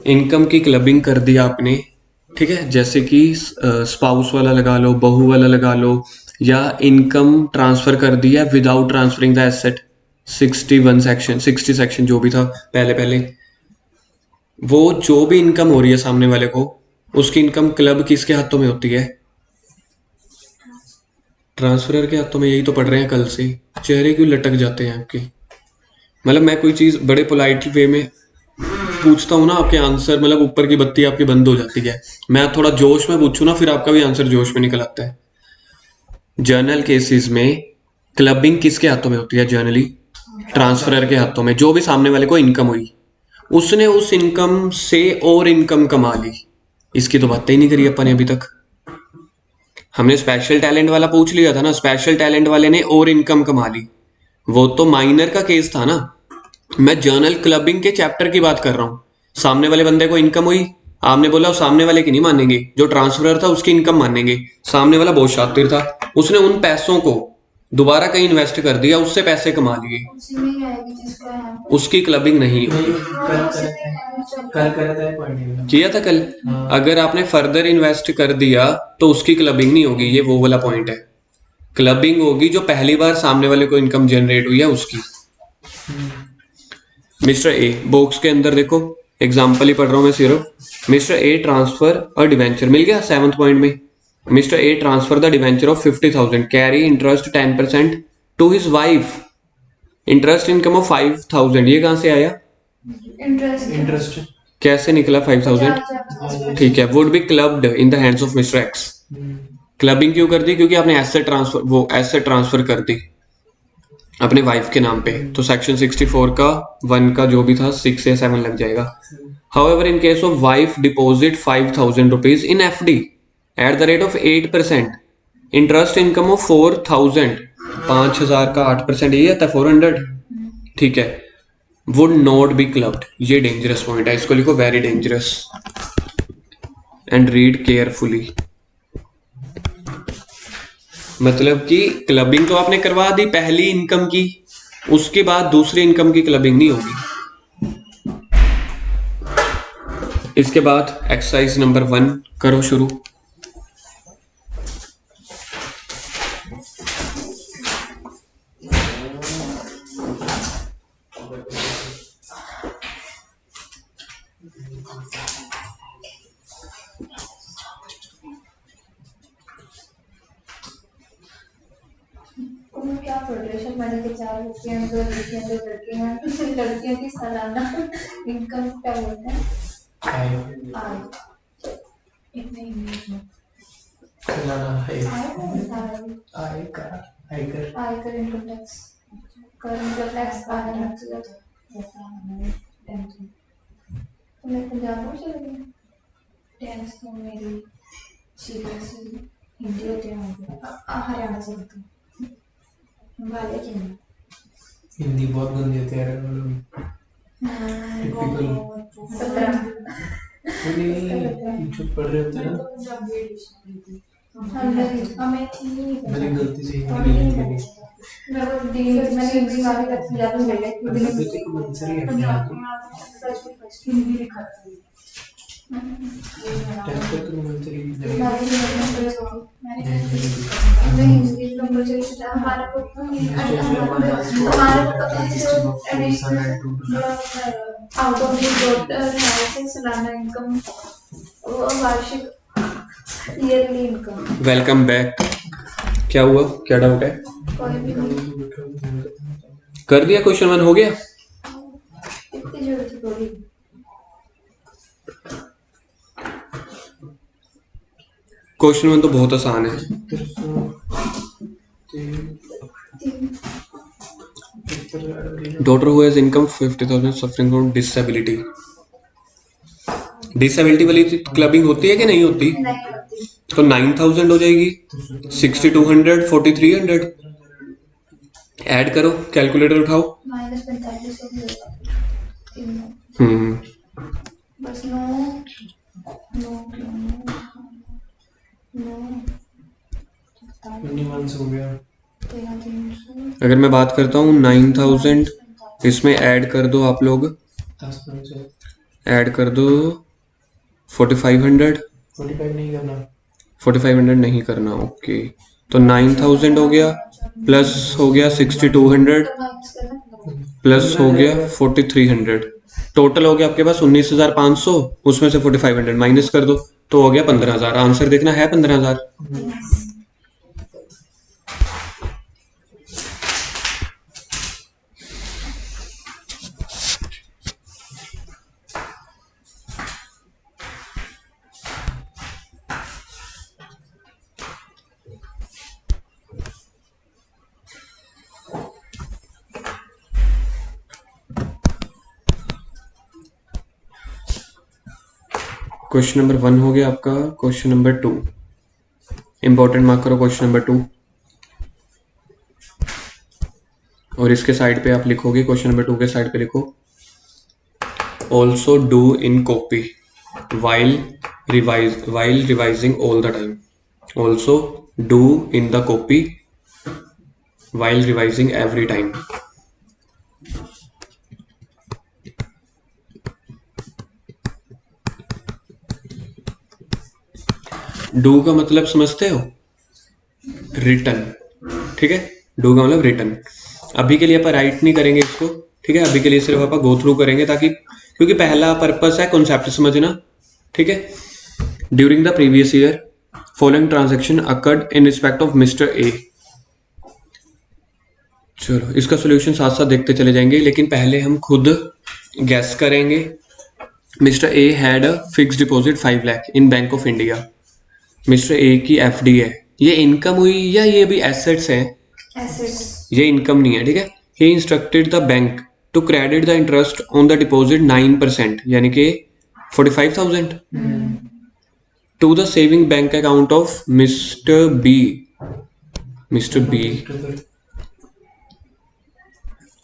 इनकम की क्लबिंग कर दिया आपने, ठीक है, जैसे कि स्पाउस वाला लगा लो, बहू वाला लगा लो, या इनकम ट्रांसफर कर दिया without transferring the asset, 60 section जो भी था पहले, वो जो भी इनकम हो रही है सामने वाले को, उसकी इनकम क्लब किसके हाथों में होती है? ट्रांसफरर के हाथों में। यही तो पढ़ रहे हैं कल से, चेहरे क्यों लटक जाते हैं आपके? मतलब मैं कोई चीज बड़े पोलाइट वे में पूछता हूँ ना, आपके आंसर मतलब ऊपर की बत्ती आपकी बंद हो जाती है। मैं थोड़ा जोश में पूछूं ना, फिर आपका भी आंसर जोश में निकल आता है। जर्नल केसेस में क्लबिंग किसके हाथों में होती है? जर्नली ट्रांसफरर के हाथों में। जो भी सामने वाले को इनकम हुई, उसने उस इनकम से और इनकम कमा ली। इसकी तो बातें ही नहीं करी अपन ने अभी तक। हमने स्पेशल टैलेंट वाला पूछ लिया था ना, स्पेशल टैलेंट वाले ने और इनकम कमा ली, वो तो माइनर का केस था ना। मैं जर्नल क्लबिंग के चैप्टर की बात कर रहा हूँ। सामने वाले बंदे को इनकम हुई, आपने बोला सामने वाले की नहीं मानेंगे, जो ट्रांसफरर था उसकी इनकम मानेंगे। सामने वाला बहुत शातिर था, उसने उन पैसों को दोबारा कहीं इन्वेस्ट कर दिया, उससे पैसे कमा लिए, उसी में ही आएगी जिसका है। उसकी क्लबिंग नहीं हुई। कल करा था पढ़ने में। किया था कल। अगर आपने फर्दर इन्वेस्ट कर दिया तो उसकी क्लबिंग नहीं होगी, ये वो वाला पॉइंट है। क्लबिंग होगी जो पहली बार सामने वाले को इनकम जनरेट हुई है उसकी। मिस्टर ए, बॉक्स के अंदर देखो, एग्जाम्पल ही पढ़ रहा हूं मैं सिर्फ। मिस्टर ए ट्रांसफर और डिवेंचर, मिल गया 7th पॉइंट में। Mister A transfer the debenture of 50,000 carry interest 10% to his wife, interest income of 5,000। ये कहां से आया? इंटरेस्ट कैसे निकला 5,000? ठीक है, would be clubbed in the hands of mister x. Clubbing क्यों कर दी? क्योंकि आपने एसेट ट्रांसफर, वो एसेट ट्रांसफर कर दी अपने वाइफ के नाम पे। तो सेक्शन 64 का 1 का जो भी था 6 या 7 लग जाएगा। However in case of wife deposit 5,000 rupees in FD at the rate of 8%, interest income of 4,000, 5,000 का 8% यही आता है 400, ठीक है, वुड नॉट बी क्लब्ड। ये डेंजरस पॉइंट है, इसको लिखो very dangerous and read carefully. मतलब कि क्लबिंग तो आपने करवा दी पहली इनकम की, उसके बाद दूसरी इनकम की क्लबिंग नहीं होगी। इसके बाद एक्सरसाइज नंबर 1 करो शुरू। तुम क्या पढ़ रहे हो? मैंने के 4 लड़कियां, 2 लड़कियां, 2 लड़कियां, लड़कियों की सालाना इनकम क्या बोलते हैं? आय। इतने इंग्लिश में आयकर इनकम टैक्स, करंट टैक्स, तुम्हें पंजाब में चले गए? टैक्स तो मेरी सीरियसली हिंदी होते हैं, हरियाणा से होते हैं वाले की नहीं। हिंदी बहुत गंदी होती है यार। जो पढ़ रहे होते हैं ना, हमें थी मैंने गलती से हिंदी नहीं पढ़ी। मैंने हिंदी वाली पंजाबी में ले हिंदी लिखा था। सालाना इनकम, वार्षिक, ईयरली इनकम। Welcome back. क्या हुआ, क्या डाउट है? कोई भी नहीं, कर दिया, क्वेश्चन 1 हो गया। इतनी जरूरत थोड़ी। क्वेश्चन 1 तो बहुत आसान है। Daughter who has income 50,000 suffering from disability, disability वाली क्लबिंग होती है कि नहीं होती? नहीं होती। तो 9000 हो जाएगी, 6200, 4300 ऐड करो, कैलकुलेटर उठाओ। -45 हो गया। बस नो नो नो 21 हो गया। 1300 अगर मैं बात करता हूँ 9000, इसमें ऐड कर दो आप लोग, 10%। ऐड कर दो 4500। 45 नहीं करना। 4500 नहीं करना, ओके। तो 9000 हो गया, प्लस हो गया 6200, प्लस हो गया 4300, टोटल हो गया आपके पास 19500। उसमें से 4500 माइनस कर दो तो हो गया 15000। आंसर देखना है 15000। क्वेश्चन नंबर 1 हो गया आपका। क्वेश्चन नंबर 2 इंपॉर्टेंट मार्क करो, क्वेश्चन नंबर 2, और इसके साइड पे आप लिखोगे, क्वेश्चन नंबर 2 के साइड पे लिखो also do in copy while revising all the time. Also do in the copy while revising every time. Do का मतलब समझते हो? रिटन, ठीक है। डू का मतलब रिटन। अभी के लिए अपन राइट नहीं करेंगे इसको, ठीक है। अभी के लिए सिर्फ अपन गो थ्रू करेंगे, ताकि क्योंकि पहला पर्पस है कॉन्सेप्ट समझना, ठीक है। During the previous year following transaction occurred in respect of Mr ए। चलो इसका सॉल्यूशन साथ साथ देखते चले जाएंगे, लेकिन पहले हम खुद गैस करेंगे। Mister A had a fixed deposit 5 lakh in bank of India. Mister A की एफडी है, ये इनकम हुई या ये भी एसेट्स है? एसेट्स। ये इनकम नहीं है, ठीक है। He instructed the bank to credit the interest on the deposit 9%, यानी कि 45,000 to the saving bank account of Mr B.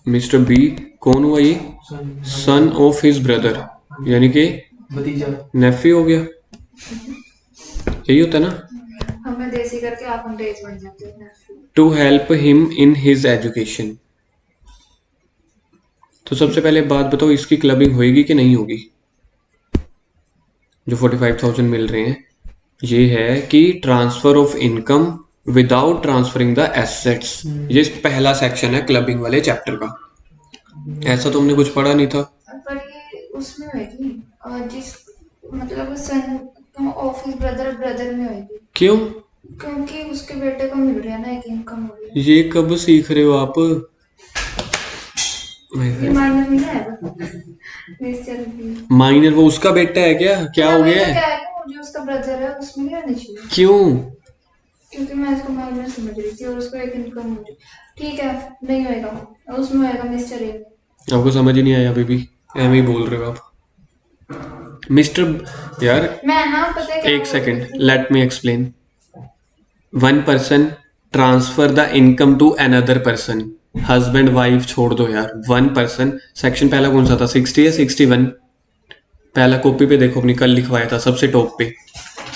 Mr B कौन हुआ? ये सन ऑफ हिज ब्रदर, यानी कि भतीजा, नेफ्यू हो गया। यही होता है ना, हमें देसी करके आप अंग्रेज बन जाते हैं। To help him in his education. तो सबसे पहले बात बताओ, इसकी क्लबिंग होगी कि नहीं होगी? जो 45,000 मिल रहे हैं, ये है कि transfer of income without transferring the assets. ये पहला सेक्शन है क्लबिंग वाले चैप्टर का। ऐसा तो हमने कुछ पढ़ा नहीं था। पर ये उसमें होगी, और जिस मतलब सन ऑफ हिज ब्रदर में होगी। क्यों? क्योंकि उसके बेटे को मिल रहा है ना एक इनकम हो रही है। ये कब सीख रहे हो आप? ये माइनर में है निश्चल भी। माइनर वो उसका बेटा है क्या? क्या हो गया है? क्या है जो उसका ब्रदर है उसमें नहीं रहना चाहिए। क्यों? क्योंकि मैं इसको माइनर समझ रही थी और उसको एक इनकम हो रही। ठीक है, नहीं होएगा, उसमें होएगा मिस्टर ए। आपको समझ ही नहीं आया अभी भी, ऐਵੇਂ ही बोल रहे हो आप। मिस्टर यार मैं ना पता है क्या एक second, let me explain. One person transfer the income to another person. Husband wife छोड़ दो यार, वन पर्सन। सेक्शन पहला कौन सा था? 60 या 61? पहला कॉपी पे देखो अपनी, कल लिखवाया था सबसे टॉप पे।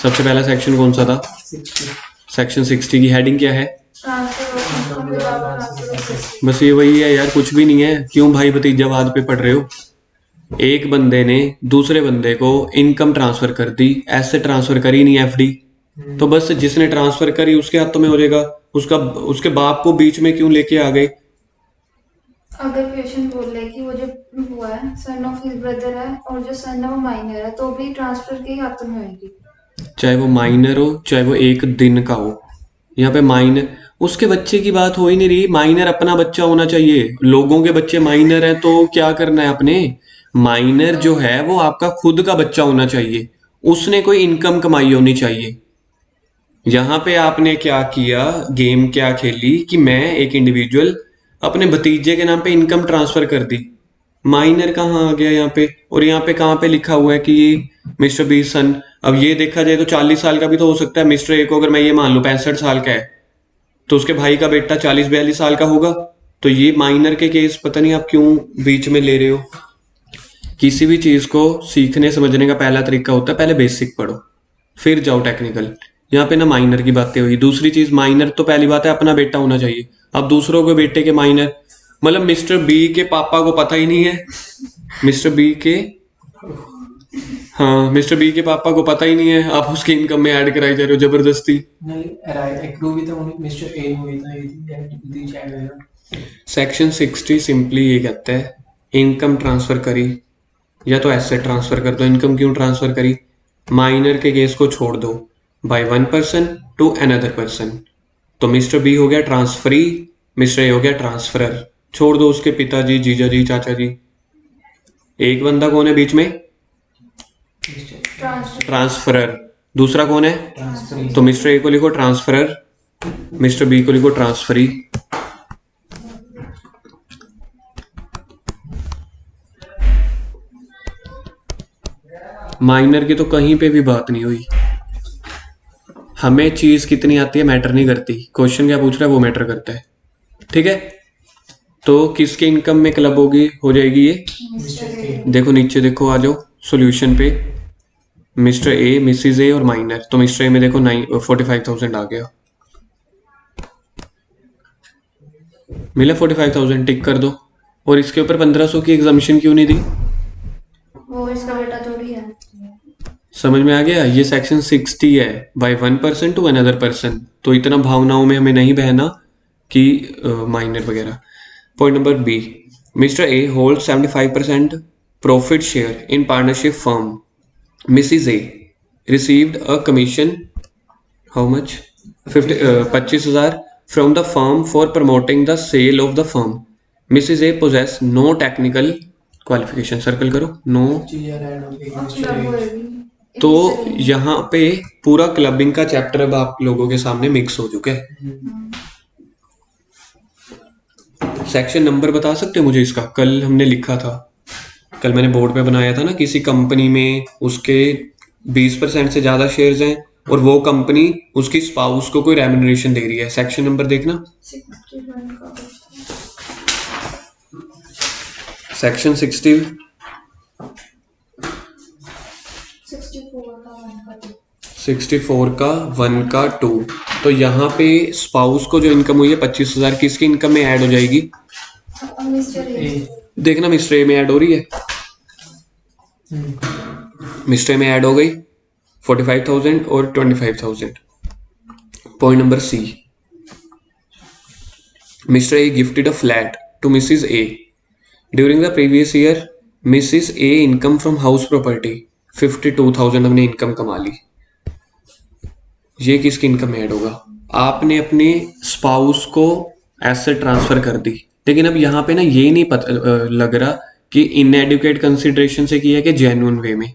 सबसे पहला सेक्शन कौन सा था? 60। सेक्शन 60 की हेडिंग क्या है? Transfer of income without transfer of assets. बस ये वही है यार, कुछ भी नहीं है। क्यों भाई भतीजावाद पे पढ़ रहे हो? एक बंदे ने दूसरे बंदे को इनकम ट्रांसफर कर दी, एसेट ट्रांसफर करी नहीं, एफडी। तो बस जिसने ट्रांसफर करी उसके हाथों में हो जाएगा। उसके बाप को बीच में क्यों लेके आ गए? अगर पेशेंट बोल रहे कि वो जो हुआ है सन ऑफ हिज ब्रदर है और जो सन है वो माइनर है, तो भी ट्रांसफर के ही हाथों में होगी। चाहे वो माइनर हो, चाहे वो एक दिन का हो। यहाँ पे माइनर, उसके बच्चे की बात हो ही नहीं रही। माइनर अपना बच्चा होना चाहिए। लोगों के बच्चे माइनर हैं तो क्या करना है अपने? माइनर जो है वो आपका खुद का बच्चा होना चाहिए, उसने कोई इनकम कमाई होनी चाहिए। यहाँ पे आपने क्या किया, गेम क्या खेली कि मैं एक इंडिविजुअल अपने भतीजे के नाम पे इनकम ट्रांसफर कर दी। माइनर कहाँ आ गया यहाँ पे, और यहाँ पे कहाँ पे लिखा हुआ है कि ये मिस्टर बी सन। अब ये देखा जाए तो 40 साल का भी तो हो सकता है। मिस्टर ए को अगर मैं ये मान लूँ 65 साल का है, तो उसके भाई का बेटा 40-42 साल का होगा। तो ये माइनर के केस पता नहीं आप क्यों बीच में ले रहे हो। किसी भी चीज को सीखने समझने का पहला तरीका होता है पहले बेसिक पढ़ो फिर जाओ टेक्निकल। यहाँ पे ना माइनर की बातें हुई। दूसरी चीज, माइनर तो पहली बात है अपना बेटा होना चाहिए। अब दूसरों के बेटे के माइनर, मतलब मिस्टर बी के पापा को पता ही नहीं है, मिस्टर बी के, हाँ मिस्टर बी के पापा को पता ही नहीं है, आप उसकी इनकम में ऐड कराई जा रहे हो जबरदस्ती। सेक्शन 60 सिंपली ये कहता है इनकम ट्रांसफर करी या तो एसेट ट्रांसफर कर दो। इनकम क्यों ट्रांसफर करी? माइनर के केस को छोड़ दो, by one person to another person. तो मिस्टर बी हो गया ट्रांसफरी, मिस्टर ए हो गया ट्रांसफरर। छोड़ दो उसके पिताजी, जीजा जी, चाचा जी। एक बंदा कौन है बीच में? ट्रांसफरर। दूसरा कौन है? तो मिस्टर ए को लिखो ट्रांसफरर, मिस्टर बी को लिखो ट्रांसफरी। माइनर की तो कहीं पे भी बात नहीं हुई। हमें चीज कितनी आती है मैटर नहीं करती, क्वेश्चन क्या पूछ रहा है वो मैटर करता है। ठीक है, तो किसके इनकम में क्लब होगी, हो जाएगी ये। देखो नीचे देखो, आ जाओ सॉल्यूशन पे। मिस्टर ए, मिसिज ए और माइनर। तो मिस्टर ए में देखो 45,000 आ गया, मिला 45,000, टिक कर दो। और इसके ऊपर 1500 की एग्जामिशन क्यों नहीं दी? वो इसका बेटा थोड़ी है। समझ में आ गया? ये सेक्शन 60 है, by one person to another person. तो इतना भावनाओं में हमें नहीं बहना कि माइनर वगैरह। Point number B, mister A hold 75% profit share in partnership firm. Mrs A received a commission, how much? 25,000 from the firm for promoting the sale of the firm. Mrs A possess no technical qualification, circle करो, नो। तो यहाँ पे पूरा क्लबिंग का चैप्टर अब आप लोगों के सामने मिक्स हो चुका है। सेक्शन नंबर बता सकते हो मुझे इसका? कल हमने लिखा था, कल मैंने बोर्ड पे बनाया था ना, किसी कंपनी में उसके 20% से ज्यादा शेयर्स हैं और वो कंपनी उसकी स्पाउस को कोई रेम्यूनरेशन दे रही है। सेक्शन नंबर देखना, सेक्शन 64 का 1 का 2। तो यहाँ पे स्पाउस को जो इनकम हुई है 25,000 किसकी इनकम में ऐड हो जाएगी? देखना मिस्टर ए में ऐड हो रही है, मिस्टर ए में ऐड हो गई 45,000 और 25,000। Point number C, mister A gifted a flat to Mrs A during the previous year. Mrs A income from house property 52,000 हमने इनकम कमा ली। ये किसकी इनकम में ऐड होगा? आपने अपने स्पाउस को एसेट ट्रांसफर कर दी, लेकिन अब यहाँ पे ना ये नहीं पता लग रहा कि इनएडुकेट कंसिडरेशन से किया है कि जेन्युइन वे में।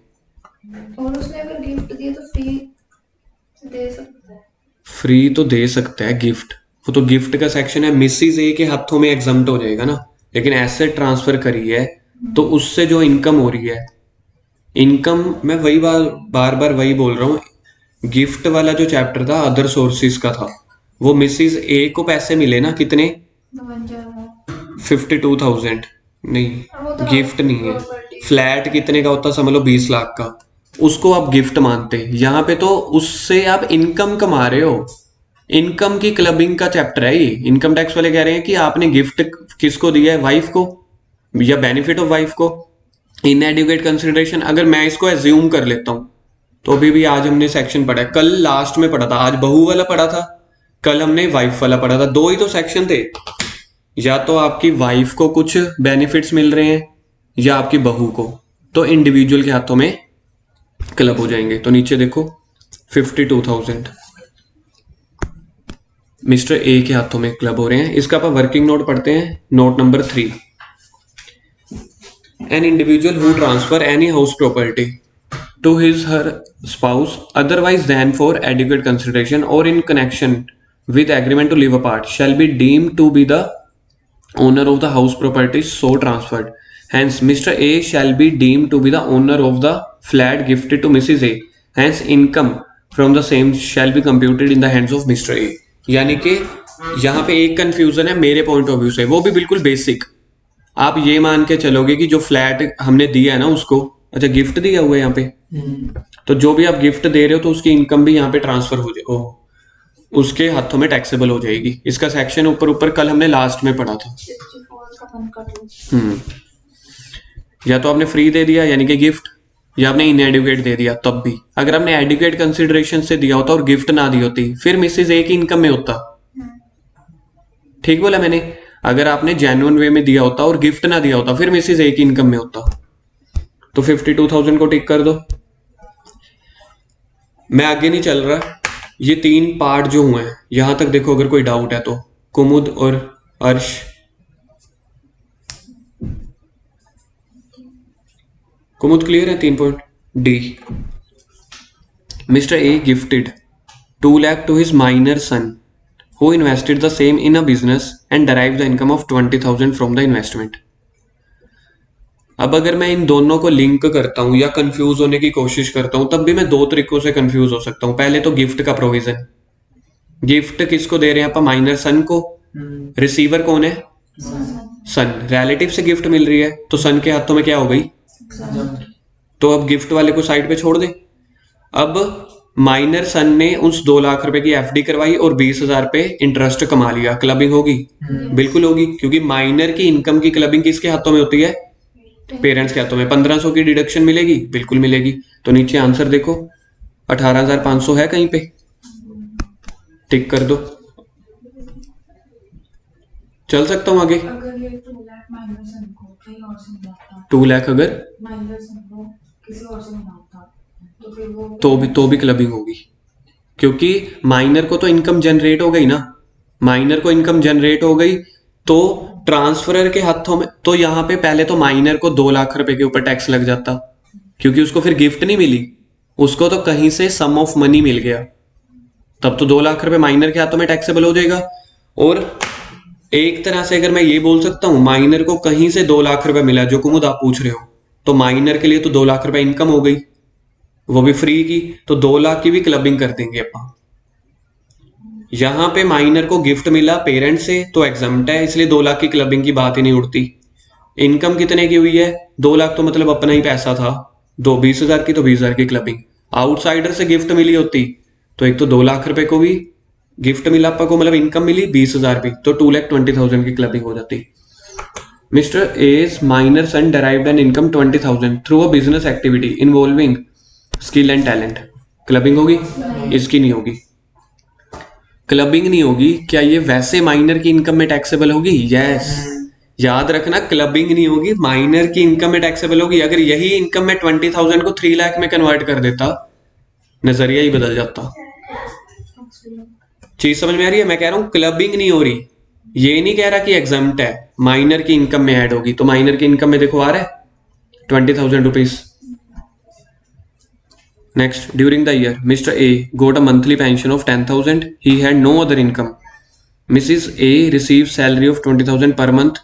और उसने अगर गिफ्ट दिया तो फ्री दे सकता है। फ्री तो दे सकता है गिफ्ट, वो तो गिफ्ट का सेक्शन है, मिसिज ए के हाथों में एग्जम्प्ट हो जाएगा ना। लेकिन एसेट ट्रांसफर करी है तो उससे जो इनकम हो रही है, इनकम मैं वही बार बार वही बोल रहा हूँ, गिफ्ट वाला जो चैप्टर था अदर सोर्सेज का था, वो मिसिज ए को पैसे मिले ना कितने? 52,000 नहीं, गिफ्ट नहीं है। फ्लैट कितने का होता समझ लो 20 लाख का, उसको आप गिफ्ट मानते हैं। यहाँ पे तो उससे आप इनकम कमा रहे हो, इनकम की क्लबिंग का चैप्टर है ये। इनकम टैक्स वाले कह रहे हैं कि आपने गिफ्ट किसको दिया है? वाइफ को, या बेनिफिट ऑफ वाइफ को। इनएडुकेट कंसिडरेशन अगर मैं इसको एज्यूम कर लेता हूं तो अभी भी आज हमने सेक्शन पढ़ा है, कल लास्ट में पढ़ा था, आज बहू वाला पढ़ा था, कल हमने वाइफ वाला पढ़ा था। दो ही तो सेक्शन थे, या तो आपकी वाइफ को कुछ बेनिफिट्स मिल रहे हैं या आपकी बहू को, तो इंडिविजुअल के हाथों में क्लब हो जाएंगे। तो नीचे देखो 52,000 मिस्टर ए के हाथों में क्लब हो रहे हैं। इसका आप वर्किंग नोट पढ़ते हैं, note number 3। An individual who transfer any house property to his her spouse otherwise than for adequate consideration or in connection with agreement to live apart shall be deemed to be the owner of the house property so transferred, Hence, Mr. A shall be deemed to be the owner of the flat gifted to Mrs. A. Hence, income from the same shall be computed in the hands of Mr. A. यानी कि यहाँ पे एक कंफ्यूजन है मेरे पॉइंट ऑफ व्यू से, वो भी बिल्कुल बेसिक। आप ये मान के चलोगे कि जो फ्लैट हमने दिया है ना उसको, अच्छा गिफ्ट दिया हुआ है यहाँ पे, तो जो भी आप गिफ्ट दे रहे हो तो उसकी इनकम भी यहाँ पे ट्रांसफर हो जाए, उसके हाथों में टैक्सेबल हो जाएगी। इसका सेक्शन ऊपर ऊपर कल हमने लास्ट में पढ़ा था। 64 का 1 कट लो। या तो आपने फ्री दे दिया यानी कि गिफ्ट, या आपने इनएडिक्वेट दे दिया तब भी। अगर आपने एडिक्वेट कंसिडरेशन से दिया होता और गिफ्ट ना दी होती फिर मिसेज ए की इनकम में होता। ठीक बोला मैंने? अगर आपने जेन्युइन वे में दिया होता और गिफ्ट ना दिया होता फिर मिसेज ए की इनकम में होता। तो 52,000 को टिक कर दो। मैं आगे नहीं चल रहा, ये 3 पार्ट जो हुए हैं यहां तक देखो, अगर कोई डाउट है तो। कुमुद और अर्श, कुमुद क्लियर है? 3 point. D, mister A gifted 2 lakh to his minor son who invested the same in a business and derived the income of 20,000 from the investment। अब अगर मैं इन दोनों को लिंक करता हूं या कंफ्यूज होने की कोशिश करता हूं तब भी मैं 2 तरीकों से कंफ्यूज हो सकता हूं। पहले तो गिफ्ट का प्रोविजन, गिफ्ट किसको दे रहे हैं आप? माइनर सन को। रिसीवर कौन है? सन। रिलेटिव से गिफ्ट मिल रही है तो सन के हाथों में क्या हो गई? तो अब गिफ्ट वाले को साइड पे छोड़ दे। अब माइनर सन ने उस 2 लाख रुपए की एफडी करवाई और 20,000 पे इंटरेस्ट कमा लिया, क्लबिंग होगी? बिल्कुल होगी, क्योंकि माइनर की इनकम की क्लबिंग किसके हाथों में होती है? पेरेंट्स के हाथों में। 1500 की डिडक्शन मिलेगी? बिल्कुल मिलेगी। तो नीचे आंसर देखो 18,500 है कहीं पे, टिक कर दो। चल सकता हूं आगे? अगर ये 2 लाख माइनर सन को कहीं और से मिलाता, 2 लाख अगर माइनर सन को किसी और से मिलाता तो फिर वो तो भी क्लबिंग होगी, क्योंकि माइनर को तो इनकम जनरेट हो गई ना। माइनर को इनकम जनरेट हो गई तो ट्रांसफरर के हाथों में, तो यहाँ पे पहले तो माइनर को 2 लाख रुपए के ऊपर टैक्स लग जाता, क्योंकि उसको फिर गिफ्ट नहीं मिली, उसको तो कहीं से सम ऑफ मनी मिल गया, तब तो 2 लाख रुपए माइनर के हाथों में टैक्सेबल हो जाएगा। और एक तरह से अगर मैं ये बोल सकता हूं, माइनर को कहीं से 2 लाख रुपए मिला, जो कुमुद आप पूछ रहे हो, तो माइनर के लिए तो 2 लाख रुपए इनकम हो गई, वो भी फ्री की, तो 2 लाख की भी क्लबिंग कर देंगे अपन। यहां पे माइनर को गिफ्ट मिला पेरेंट से तो एग्जम्प्ट है, इसलिए 2 लाख की क्लबिंग की बात ही नहीं उठती। इनकम कितने की हुई है? 2 लाख, तो मतलब अपना ही पैसा था, 20,000 की, तो 20,000 की क्लबिंग। आउटसाइडर से गिफ्ट मिली होती तो एक तो 2 लाख रुपए को भी गिफ्ट मिला आपको, मतलब इनकम मिली 20,000 भी, तो 2,20,000 की क्लबिंग हो जाती। Mister A's minor son derived an income 20,000 through a business activity involving skill and talent, clubbing होगी? इसकी नहीं होगी, क्लबिंग नहीं होगी। क्या ये वैसे माइनर की इनकम में टैक्सेबल होगी? यस, याद रखना, क्लबिंग नहीं होगी, माइनर की इनकम में टैक्सेबल होगी। अगर यही इनकम में 20,000 को 3 लाख में कन्वर्ट कर देता, नजरिया ही बदल जाता। चीज समझ में आ रही है? मैं कह रहा हूं क्लबिंग नहीं हो रही, ये नहीं कह रहा कि एग्जम्प्ट है, माइनर की इनकम में ऐड होगी। तो माइनर की इनकम में देखो आ रहा है 20,000 rupees. Next, during the year, Mr. A got a monthly pension of 10,000. He had no other income. Mrs. A received salary of 20,000 per month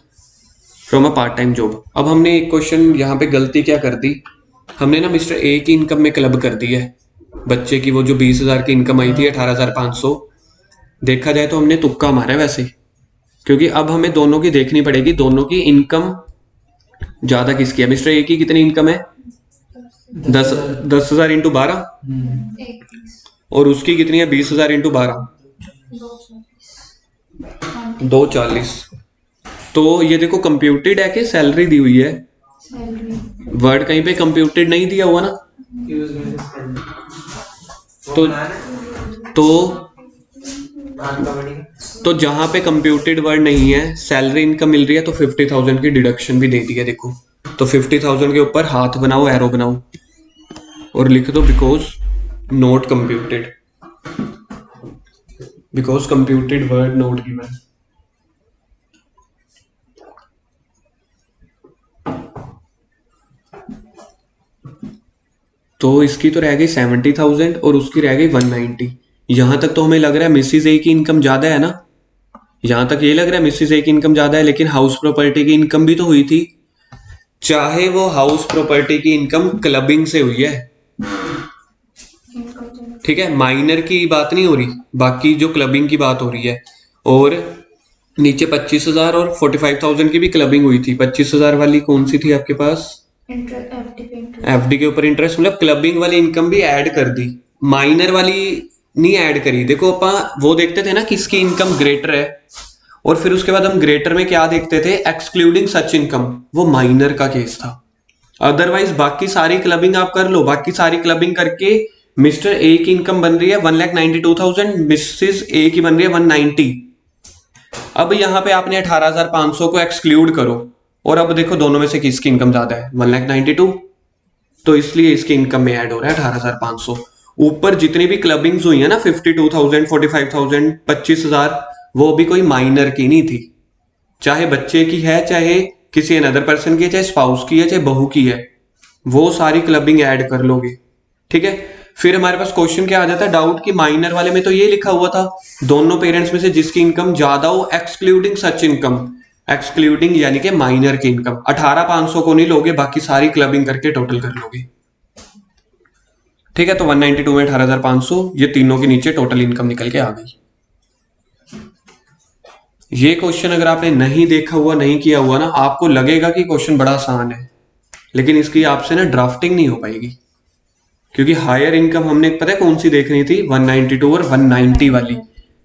from a part-time job. अब हमने एक क्वेश्चन यहाँ पे गलती क्या कर दी, हमने ना मिस्टर ए की इनकम में क्लब कर दी है बच्चे की, वो जो 20,000 की इनकम आई थी 18,500। देखा जाए तो हमने तुक्का मारा है वैसे, क्योंकि अब हमें दोनों की देखनी पड़ेगी, दोनों की इनकम ज्यादा किसकी है। मिस्टर ए की कितनी इनकम है? 10,000 इंटू 12, और उसकी कितनी है? 20,000 इंटू 12, 240। तो ये देखो कंप्यूटेड है कि सैलरी दी हुई है? वर्ड कहीं पे कंप्यूटेड नहीं दिया हुआ ना, तो जहां पे कंप्यूटेड वर्ड नहीं है, सैलरी इनकम मिल रही है, तो 50,000 की डिडक्शन भी दे दी है। देखो, तो 50,000 के ऊपर हाथ बनाओ, एरो बनाओ और लिख दो because not computed, because computed word not given. तो इसकी तो रह गई 70,000 और उसकी रह गई 190। यहां तक तो हमें लग रहा है मिसिस ए की इनकम ज्यादा है ना, यहां तक ये लग रहा है मिसिस ए की इनकम ज्यादा है, लेकिन हाउस प्रॉपर्टी की इनकम भी तो हुई थी। चाहे वो हाउस प्रॉपर्टी की इनकम क्लबिंग से हुई है, इनकम तो ठीक है, माइनर की बात नहीं हो रही, बाकी जो क्लबिंग की बात हो रही है। और नीचे 25,000 और 45,000 की भी क्लबिंग हुई थी। 25,000 वाली कौन सी थी आपके पास? इंटरेस्ट, एफडी पे इंटरेस्ट। एफडी के ऊपर इंटरेस्ट, मतलब क्लबिंग वाली इनकम भी ऐड कर दी, माइनर वाली नहीं ऐड करी। देखो अपन वो देखते थे ना किसकी इनकम ग्रेटर है, और फिर उसके बाद हम ग्रेटर में क्या देखते थे, एक्सक्लूडिंग सच इनकम, वो माइनर का केस था। अदरवाइज बाकी सारी क्लबिंग आप कर लो, बाकी सारी क्लबिंग करके मिस्टर ए की इनकम बन रही है 1,92,000, मिसेस ए की बन रही है 190। अब यहां पे आपने 18,500 को एक्सक्लूड करो, और अब देखो दोनों में से किसकी इनकम ज्यादा है, 1,92,000, तो इसलिए इसकी इनकम में ऐड हो रहा है 18,500। ऊपर जितनी भी क्लबिंग्स हुई है ना, 52,000, 45,000, 25,000, वो भी कोई माइनर की नहीं थी। चाहे बच्चे की है, चाहे किसी अनदर पर्सन की है, चाहे स्पाउस की है, चाहे बहू की है, वो सारी क्लबिंग ऐड कर लोगे, ठीक है। फिर हमारे पास क्वेश्चन क्या आ जाता है, डाउट कि माइनर वाले में तो ये लिखा हुआ था दोनों पेरेंट्स में से जिसकी इनकम ज्यादा हो, एक्सक्लूडिंग सच इनकम, एक्सक्लूडिंग यानी कि माइनर की इनकम। 18,500 को नहीं लोगे, बाकी सारी क्लबिंग करके टोटल कर लोगे, ठीक है। तो 192 में 18,500, ये तीनों के नीचे टोटल इनकम निकल के आ गई। ये क्वेश्चन अगर आपने नहीं देखा हुआ, नहीं किया हुआ ना, आपको लगेगा कि क्वेश्चन बड़ा आसान है, लेकिन इसकी आपसे ना ड्राफ्टिंग नहीं हो पाएगी, क्योंकि हायर इनकम हमने पता है कौन सी देखनी थी, 192 और 190 वाली,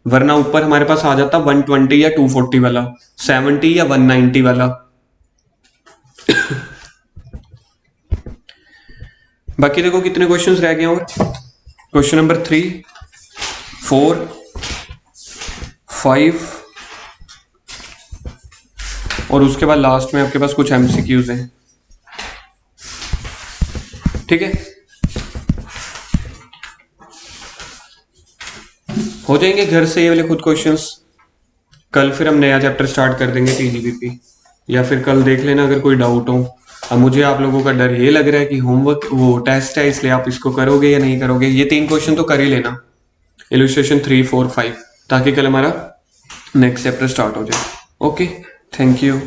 वरना ऊपर हमारे पास आ जाता 120 या 240 वाला, 70 या 190 वाला। बाकी देखो कितने क्वेश्चंस रह गए और, क्वेश्चन नंबर 3, 4, 5 और उसके बाद लास्ट में आपके पास कुछ एमसीक्यूज हैं, ठीक है। हो जाएंगे घर से ये वाले खुद क्वेश्चंस। कल फिर हम नया चैप्टर स्टार्ट कर देंगे टीजीबीपी, या फिर कल देख लेना अगर कोई डाउट हो। अब मुझे आप लोगों का डर ये लग रहा है कि होमवर्क वो टेस्ट है, इसलिए आप इसको करोगे या नहीं करोगे। ये 3 क्वेश्चन तो कर ही लेना, इलस्ट्रेशन 3, 4, 5, ताकि कल हमारा नेक्स्ट चैप्टर स्टार्ट हो जाए। Okay, thank you.